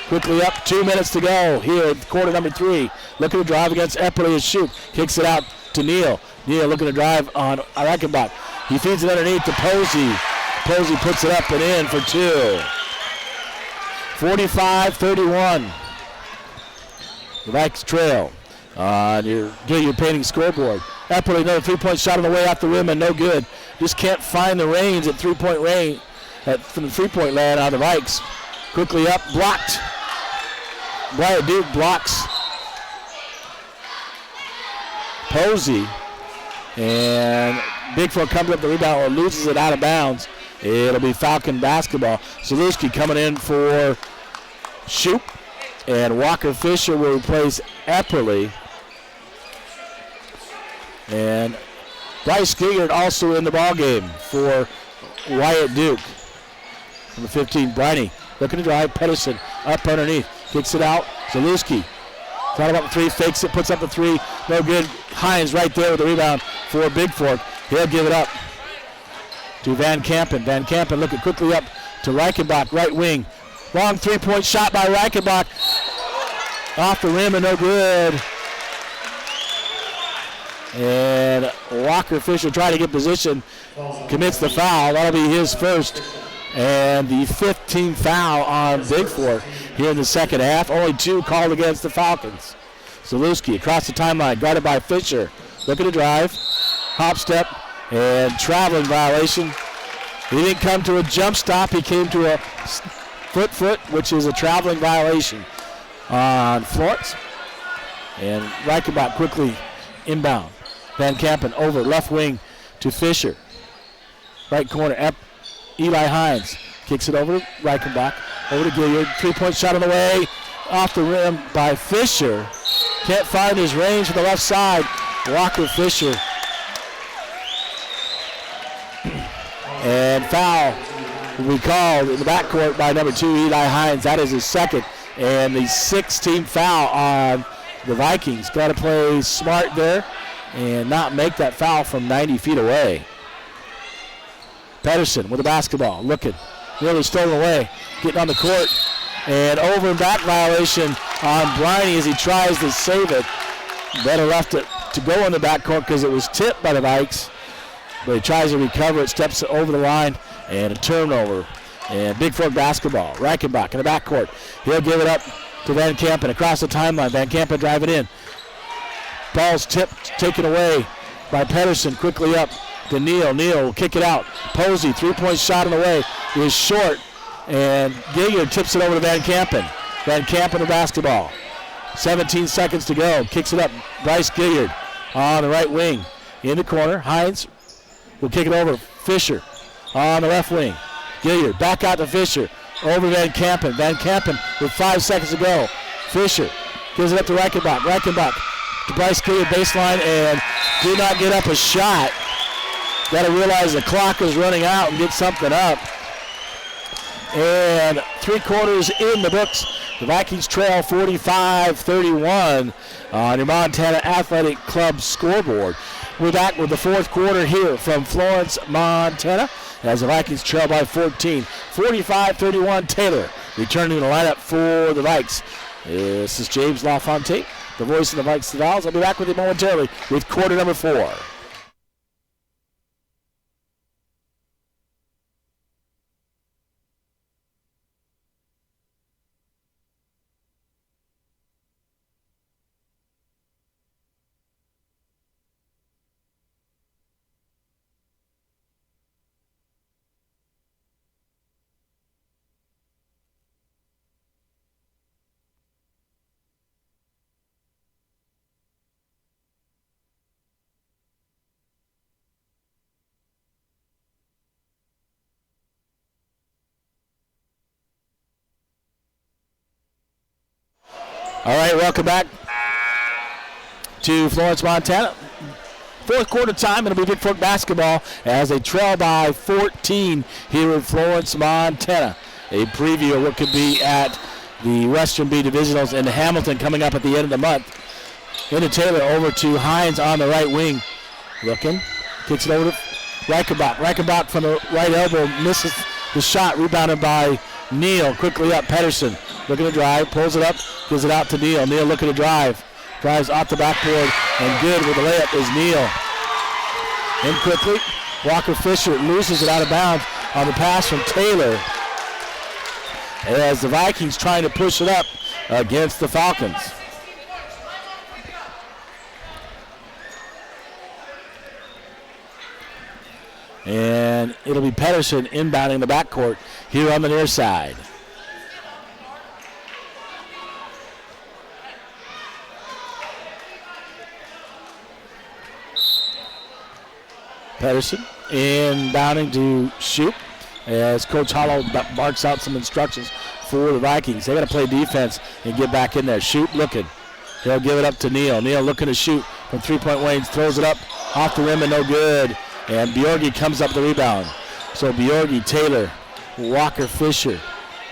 Quickly up, 2 minutes to go here at quarter number 3. Looking to drive against Epperly and shoot. Kicks it out to Neal. Neal looking to drive on Reichenbach. He feeds it underneath to Posey. Posey puts it up and in for 2. 45-31. The Vikes trail on your painting scoreboard. Epperly, another three-point shot on the way off the rim and no good. Just can't find the range at three-point range from the three-point land on the Vikes. Quickly up, blocked. Wyatt Duke blocks Posey, and Bigfork comes up the rebound or loses it out of bounds. It'll be Falcon basketball. Zalewski coming in for Shoop, and Walker Fisher will replace Epperly. And Bryce Gillard also in the ballgame for Wyatt Duke. Number 15, Briney looking to drive. Pedersen up underneath. Kicks it out. Zalewski. Thought about the three. Fakes it. Puts up the three. No good. Hines right there with the rebound for Bigfork. He'll give it up to Van Kampen. Van Kampen looking quickly up to Reichenbach. Right wing. Long three-point shot by Reichenbach. Off the rim and no good. And Walker Fisher trying to get position. Commits the foul. That'll be his first. And the 15th foul on Bigfork here in the second half. Only 2 called against the Falcons. Zalewski across the timeline, guarded by Fisher. Looking to drive. Hop step and traveling violation. He didn't come to a jump stop. He came to a foot, which is a traveling violation on Florence. And Reichenbach quickly inbound. Van Kampen over left wing to Fisher. Right corner, Eli Hines kicks it over to Reichenbach, over to Gillard. Three-point shot on the way, off the rim by Fisher. Can't find his range to the left side. Walker Fisher. And foul will be called in the backcourt by number 2, Eli Hines. That is his second. And the 16th foul on the Vikings. Got to play smart there and not make that foul from 90 feet away. Pedersen with the basketball, looking, nearly stolen away, getting on the court, and over and back violation on Briney as he tries to save it. Better left it to go in the backcourt because it was tipped by the Vikes, but he tries to recover it, steps over the line, and a turnover. And Bigfork basketball, Reichenbach in the backcourt. He'll give it up to Van Kampen across the timeline. Van Kampen driving in. Ball's tipped, taken away by Pedersen, quickly up to Neal. Neal will kick it out. Posey, three-point shot on the way, is short, and Gillard tips it over to Van Kampen. Van Kampen the basketball. 17 seconds to go. Kicks it up. Bryce Gillard on the right wing. In the corner, Hines will kick it over. Fisher on the left wing. Gillard back out to Fisher. Over Van Kampen. Van Kampen with 5 seconds to go. Fisher gives it up to Reichenbach. Reichenbach to Bryce Gillard baseline and did not get up a shot. Got to realize the clock is running out and get something up. And 3 quarters in the books The Vikings trail 45-31 on your Montana Athletic Club scoreboard. We're back with the fourth quarter here from Florence, Montana, as the Vikings trail by 14. 45-31 Taylor returning to the lineup for the Vikes. This is James LaFontaine, the voice of the Vikes Vols. I'll be back with you momentarily with quarter number 4. All right, welcome back to Florence, Montana. Fourth quarter time, it'll be Bigfork basketball as they trail by 14 here in Florence, Montana. A preview of what could be at the Western B Divisionals in Hamilton coming up at the end of the month. Into Taylor, over to Hines on the right wing. Looking, kicks it over to Reichenbach. Reichenbach from the right elbow misses the shot, rebounded by Neal. Quickly up, Pedersen looking to drive, pulls it up, gives it out to Neal. Neal looking to drive. Drives off the backboard, and good with the layup is Neal. In quickly, Walker Fisher loses it out of bounds on the pass from Taylor, as the Vikings trying to push it up against the Falcons. And it'll be Pedersen inbounding the backcourt here on the near side. Pedersen inbounding to shoot as Coach Hollow barks out some instructions for the Vikings. They got to play defense and get back in there. Shoot looking. He'll give it up to Neal. Neal looking to shoot from three-point range. Throws it up off the rim and no good. And Bjorgi comes up the rebound. So Bjorgi, Taylor, Walker Fisher,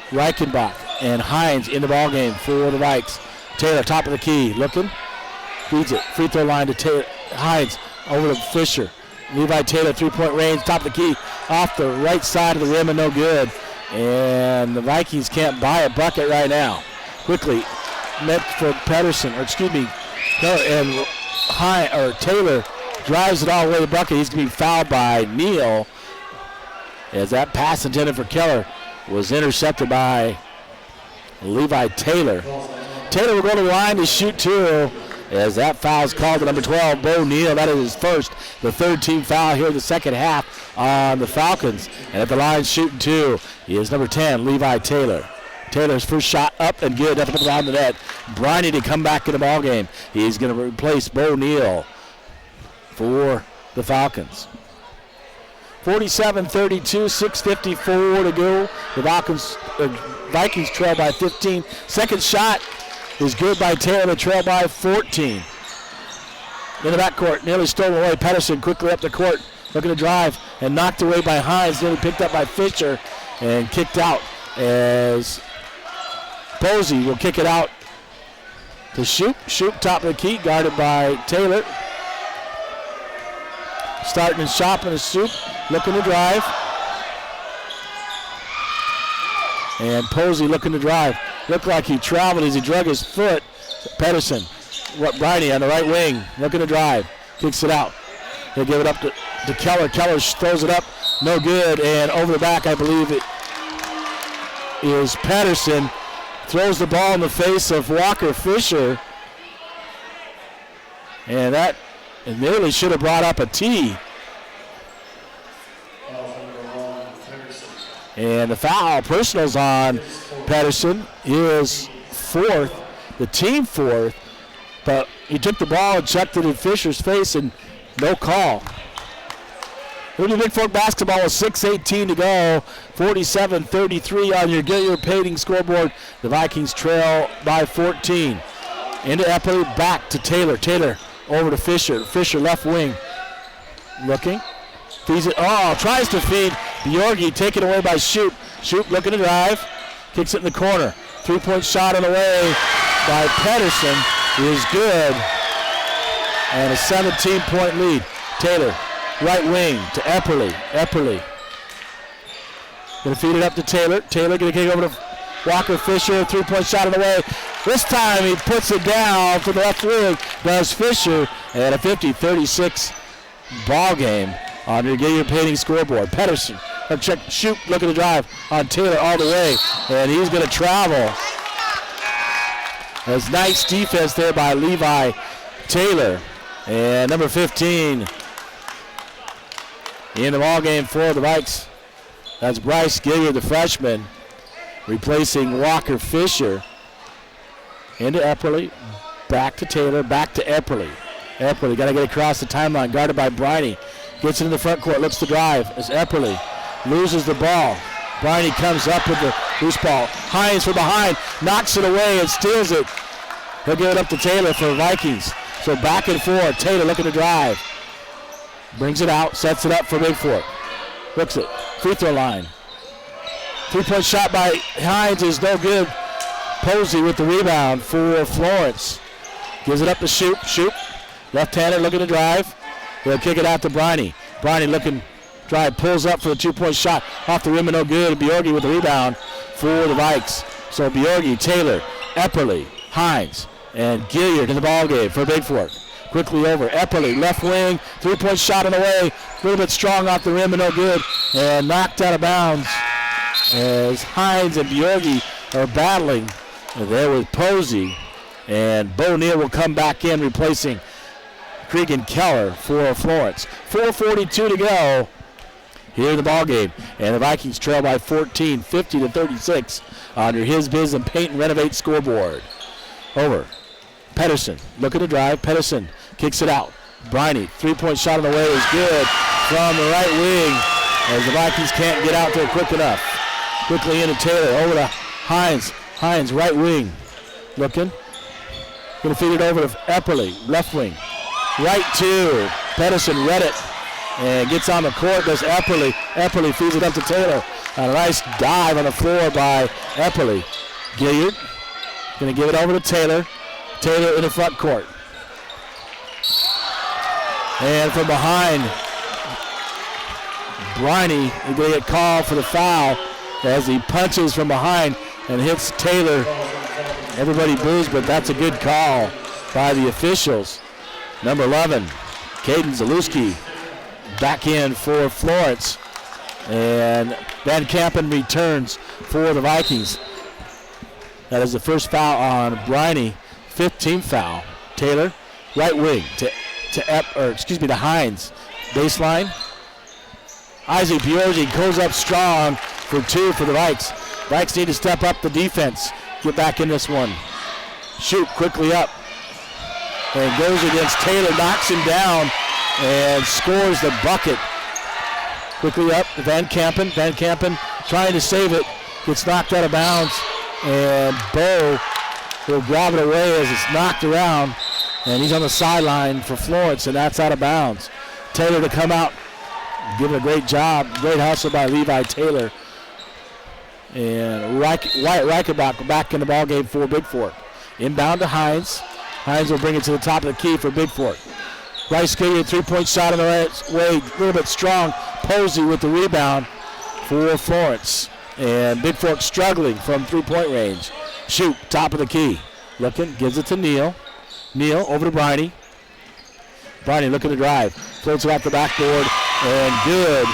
Reichenbach, and Hines in the ballgame for the Vikes. Taylor, top of the key, looking. Feeds it. Free throw line to Taylor. Hines over to Fisher. Levi Taylor, three-point range, top of the key, off the right side of the rim and no good. And the Vikings can't buy a bucket right now. Quickly, met for Pedersen, and Taylor drives it all the way to the bucket. He's going to be fouled by Neal, as that pass intended for Keller was intercepted by Levi Taylor. Taylor will go to the line to shoot two, as that foul is called to number 12, Bo Neal. That is his first, the third team foul here in the second half on the Falcons. And at the line shooting two, he is number 10, Levi Taylor. Taylor's first shot up and good, up around the net. Briney to come back in the ballgame. He's going to replace Bo Neal for the Falcons. 47-32, 6:54 to go. The Vikings trail by 15. Second shot is good by Taylor, to trail by 14. In the backcourt, nearly stolen away. Pedersen quickly up the court, looking to drive, and knocked away by Hines, nearly picked up by Fisher, and kicked out as Posey will kick it out to Shoop. Shoop, top of the key, guarded by Taylor. Starting and shopping is Shoop, looking to drive. And Posey looking to drive. Looked like he traveled as he drug his foot. Pedersen, Briney on the right wing, looking to drive. Kicks it out. He'll give it up to Keller. Keller throws it up, no good. And over the back, I believe it is Pedersen. Throws the ball in the face of Walker Fisher. And that nearly should have brought up a tee. And the foul, personals on Pedersen, is fourth, the team fourth, but he took the ball and chucked it in Fisher's face and no call. It'll be Bigfork basketball with 6:18 to go, 47-33 on your Gilliard Painting scoreboard. The Vikings trail by 14. Into Eppley, back to Taylor. Taylor over to Fisher. Fisher left wing, looking. Feeds it, tries to feed Bjorgi, taken away by Shoop. Shoop looking to drive, kicks it in the corner. Three-point shot on the way by Pedersen is good. And a 17-point lead. Taylor, right wing to Epperly. Epperly. Gonna feed it up to Taylor. Taylor gonna kick over to Walker Fisher. Three-point shot on the way. This time he puts it down for the left wing. Does Fisher, and a 50-36 ball game on your Gilead Painting scoreboard. Pedersen, check, shoot, look at the drive on Taylor all the way, and he's going to travel. That's nice defense there by Levi Taylor. And number 15 in the ball game for the Vikes. That's Bryce Gilead, the freshman, replacing Walker Fisher. Into Epperly, back to Taylor, back to Epperly. Epperly got to get across the timeline, guarded by Briney. Gets into the front court, looks to drive as Epperly loses the ball. Briney comes up with the loose ball. Hines from behind, knocks it away and steals it. He'll give it up to Taylor for Vikings. So back and forth, Taylor looking to drive. Brings it out, sets it up for Bigfork. Looks it, free throw line. Three-point shot by Hines is no good. Posey with the rebound for Florence. Gives it up to Shoot. Left-hander looking to drive. He'll kick it out to Briney. Briney looking, drive, pulls up for the two-point shot. Off the rim and no good. Bjorgi with the rebound for the Vikes. So Bjorgi, Taylor, Epperly, Hines, and Gilead in the ballgame for Bigfork. Quickly over. Epperly, left wing, three-point shot on the way. A little bit strong off the rim and no good. And knocked out of bounds as Hines and Bjorgi are battling there with Posey. And Bo Neal will come back in, replacing Cregan Keller for Florence. 4:42 to go here in the ballgame. And the Vikings trail by 14, 50-36 on your His Biz and Paint and Renovate scoreboard. Over. Pedersen looking to drive. Pedersen kicks it out. Briney, three-point shot on the way is good from the right wing as the Vikings can't get out there quick enough. Quickly into Taylor, over to Hines. Hines, right wing. Looking. Going to feed it over to Epperly, left wing. Right to Pedersen, read it, and gets on the court. Goes Epperly. Epperly feeds it up to Taylor. A nice dive on the floor by Epperly. Gilead going to give it over to Taylor. Taylor in the front court. And from behind, Briney is going to get called for the foul as he punches from behind and hits Taylor. Everybody boos, but that's a good call by the officials. Number 11, Caden Zalewski back in for Florence. And Van Kampen returns for the Vikings. That is the first foul on Briney. 15th foul. Taylor, right wing to Hines. Baseline. Isaac Bjorgi goes up strong for two for the Vikes. Vikes need to step up the defense. Get back in this one. Shoot quickly up. And goes against Taylor, knocks him down, and scores the bucket. Quickly up, Van Kampen. Van Kampen trying to save it. Gets knocked out of bounds. And Bo will grab it away as it's knocked around. And he's on the sideline for Florence, and that's out of bounds. Taylor to come out, give it a great job. Great hustle by Levi Taylor. And Wyatt Reichenbach back in the ballgame for Bigfork. Inbound to Hines. Hines will bring it to the top of the key for Bigfork. Bryce Gilead, three-point shot on the right way, a little bit strong. Posey with the rebound for Florence. And Bigfork struggling from three-point range. Shoot, top of the key. Looking, gives it to Neal. Neal over to Briney. Briney looking to drive. Floats it off the backboard. And good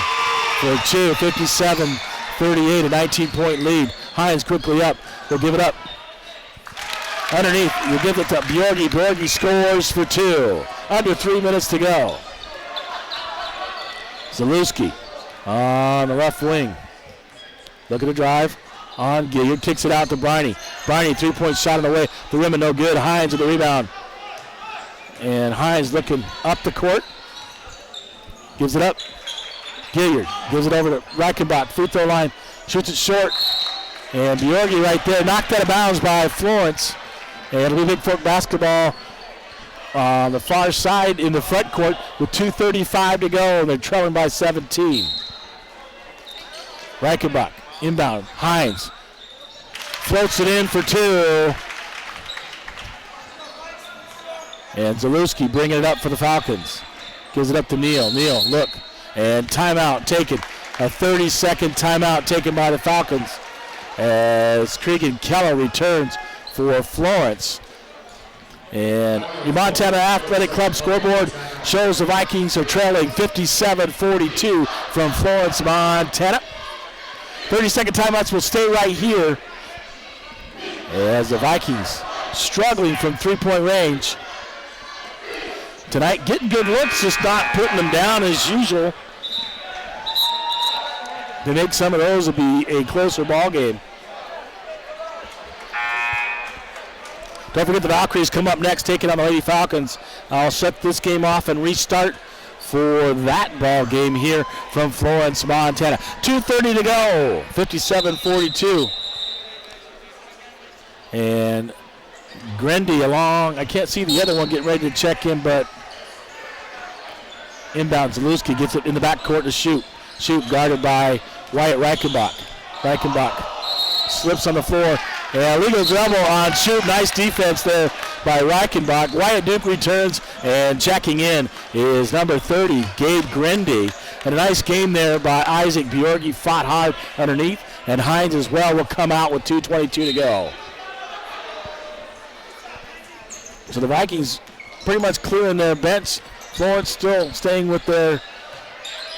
for two. 57-38, a 19-point lead. Hines quickly up. They'll give it up. Underneath, you give it to Bjorgi. Bjorgi scores for two. Under 3 minutes to go. Zalewski on the left wing. Looking to drive on Gilead. Kicks it out to Briney. Briney, three-point shot on the way. The rim and no good. Hines with the rebound. And Hines looking up the court. Gives it up. Gilead gives it over to Reichenbach. Free throw line. Shoots it short. And Bjorgi right there. Knocked out of bounds by Florence. And it'll be Bigfork basketball on the far side in the front court with 2:35 to go. And they're trailing by 17. Reichenbach inbound. Hines floats it in for two. And Zalewski bringing it up for the Falcons. Gives it up to Neal. Neal, look. And timeout taken. A 30-second timeout taken by the Falcons as Cregan Keller returns for Florence. And the Montana Athletic Club scoreboard shows the Vikings are trailing 57-42 from Florence, Montana. 30-second timeouts will stay right here as the Vikings struggling from three-point range. Tonight getting good looks, just not putting them down as usual. To make some of those will be a closer ball game. Don't forget the Valkyries come up next, taking on the Lady Falcons. I'll shut this game off and restart for that ball game here from Florence, Montana. 2:30 to go, 57-42. And Grendy along, I can't see the other one getting ready to check in, but inbound Zalewski gets it in the backcourt to shoot. Shoot guarded by Wyatt Reichenbach. Reichenbach slips on the floor. And illegal dribble on shoot. Nice defense there by Reichenbach. Wyatt Duke returns, and checking in is number 30, Gabe Grendy. And a nice game there by Isaac Bjorgi. Fought hard underneath. And Hines as well will come out with 2:22 to go. So the Vikings pretty much clearing their bench. Florence still staying with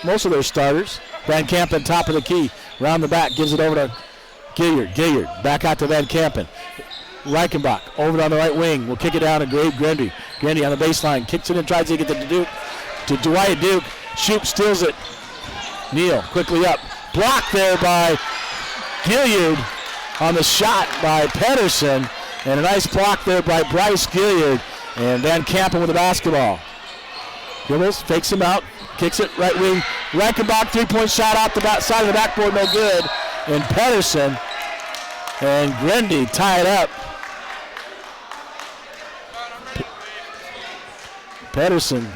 most of their starters. Van Kampen, top of the key. Round the back, gives it over to Gilliard. Gilliard back out to Van Kampen. Reichenbach over on the right wing. Will kick it down to Gabe Grendy. Grendy on the baseline. Kicks it and tries to get to Duke. To Dwight Duke. Shoop steals it. Neal quickly up. Blocked there by Gilliard on the shot by Pedersen. And a nice block there by Bryce Gilliard. And Van Kampen with the basketball. Gilliard fakes him out. Kicks it right wing. Reichenbach three-point shot off the side of the backboard. No good. And Pedersen and Grendy tie it up. Pedersen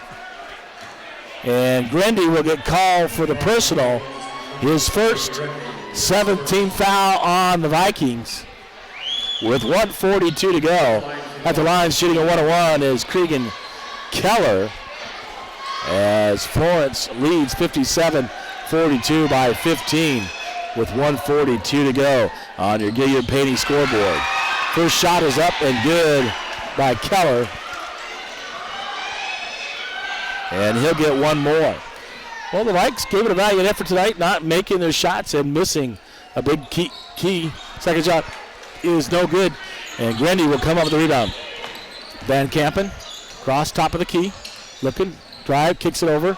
and Grendy will get called for the personal. His first 17th foul on the Vikings with 1:42 to go. At the line shooting a 1-1 is Cregan Keller as Florence leads 57-42 by 15. With 1:42 to go on your Gilliard Painting scoreboard. First shot is up and good by Keller. And he'll get one more. Well, the Vikes gave it a valiant effort tonight, not making their shots and missing a big key. Second shot is no good. And Grendy will come up with the rebound. Van Kampen, cross top of the key. Looking, drive, kicks it over.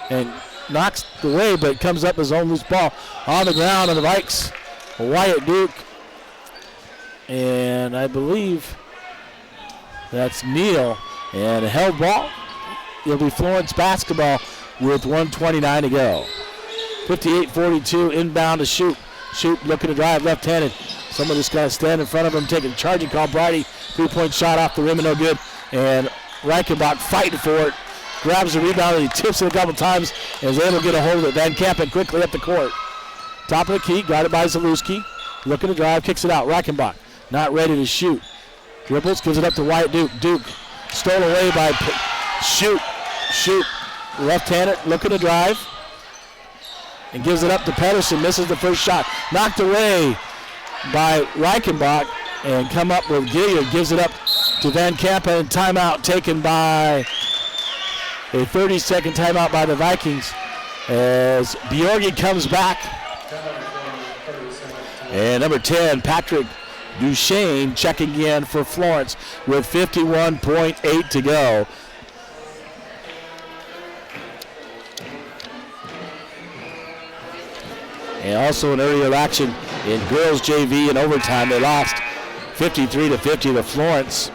And knocks it away, but it comes up his own loose ball on the ground on the Vikes. Wyatt Duke, and I believe that's Neal, and a held ball. It'll be Florence basketball with 1:29 to go. 58-42 inbound to Shoop. Shoop looking to drive left-handed. Someone just got to stand in front of him, taking a charging call. Brady, three-point shot off the rim and no good. And Reichenbach fighting for it. Grabs the rebound and he tips it a couple times and is able to get a hold of it. Van Kampen quickly up the court. Top of the key, guarded by Zalewski. Looking to drive, kicks it out. Reichenbach not ready to shoot. Dribbles, gives it up to Wyatt Duke. Duke stole away by Shoot. Left-handed, looking to drive. And gives it up to Pedersen. Misses the first shot. Knocked away by Reichenbach. And come up with Gilliard. Gives it up to Van Kampen. Timeout taken by a 30-second timeout by the Vikings as Bjorgi comes back. And number 10, Patrick Duchesne checking in for Florence with 51.8 to go. And also an earlier action in girls JV in overtime. They lost 53-50 to Florence.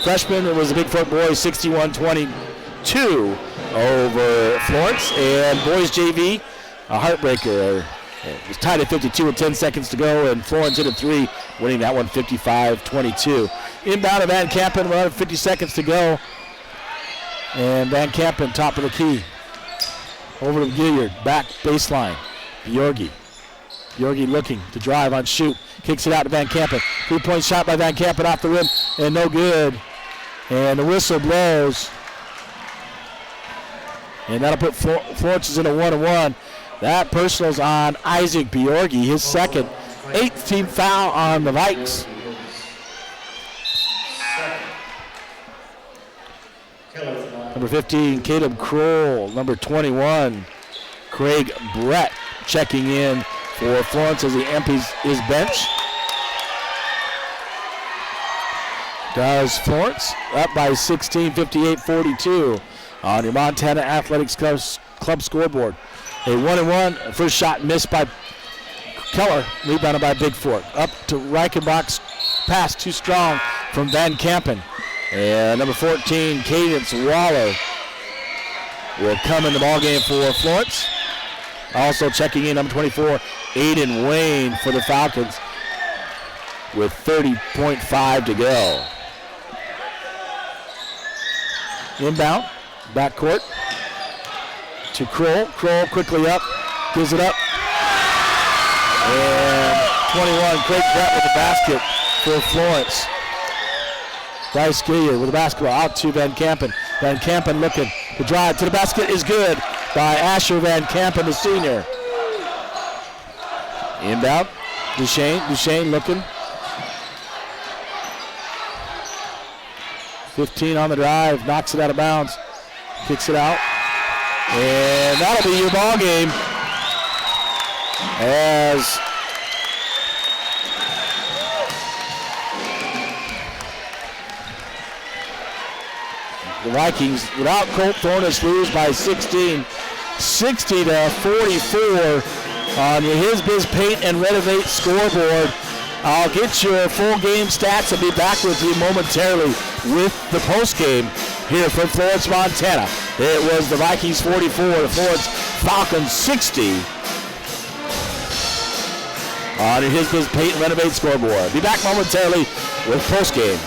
Freshman, it was the Bigfork boys 61-22 over Florence. And boys JV, a heartbreaker. It was tied at 52 with 10 seconds to go, and Florence hit a three, winning that one 55-22. Inbound of Van Kampen, 50 seconds to go. And Van Kampen, top of the key. Over to Gilliard, back baseline. Bjorgi Bjorgi looking to drive on shoot. Kicks it out to Van Kampen. 3-point shot by Van Kampen off the rim and no good. And the whistle blows. And that'll put Florence in a 1-1. That personal's on Isaac Bjorgi, his second. 8th team foul on the Vikes. Number 15, Caleb Kroll. Number 21, Craig Brett checking in for Florence as he empties his bench. Does Florence up by 16, 58-42 on your Montana Athletics Club scoreboard. A 1-1, first shot missed by Keller, rebounded by Bigfork. Up to Reichenbach's pass, too strong from Van Kampen. And number 14, Cadence Waller will come in the ballgame for Florence. Also checking in, number 24, Aiden Wayne for the Falcons with 30.5 to go. Inbound, backcourt to Kroll. Kroll quickly up, gives it up. And 21, Craig Brett with the basket for Florence. Bryce Gilliard with the basketball out to Van Kampen. Van Kampen looking to drive to the basket is good by Asher Van Kampen, the senior. Inbound, Duchesne looking. 15 on the drive, knocks it out of bounds, kicks it out. And that'll be your ball game as the Vikings, without Colt Thornus, lose by 16, 60-44 on your His Biz Paint and Renovate scoreboard. I'll get your full game stats and be back with you momentarily with the post game here from Florence, Montana. It was the Vikings 44, the Florence Falcons 60 on your His Biz Paint and Renovate scoreboard. Be back momentarily with post game.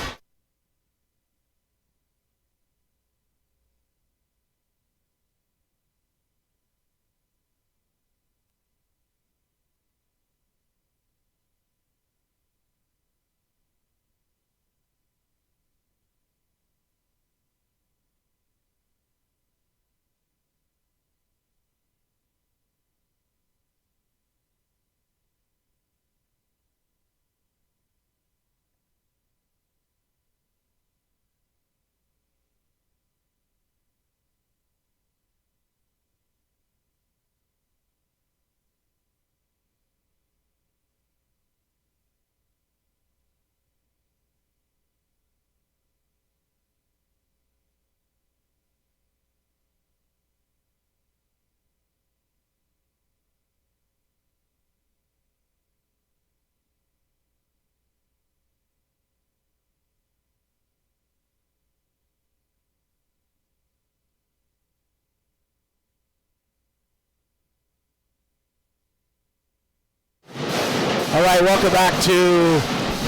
All right, welcome back to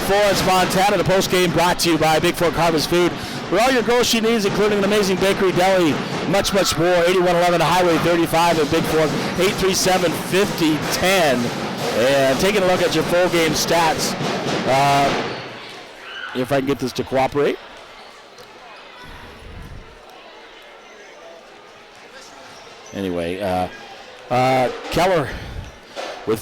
Florence, Montana. The post game brought to you by Bigfork Harvest Food. For all your grocery needs, including an amazing bakery, deli, much, much more. 8111 Highway 35 in Bigfork, 837-5010. And taking a look at your full game stats. If I can get this to cooperate. Anyway, Keller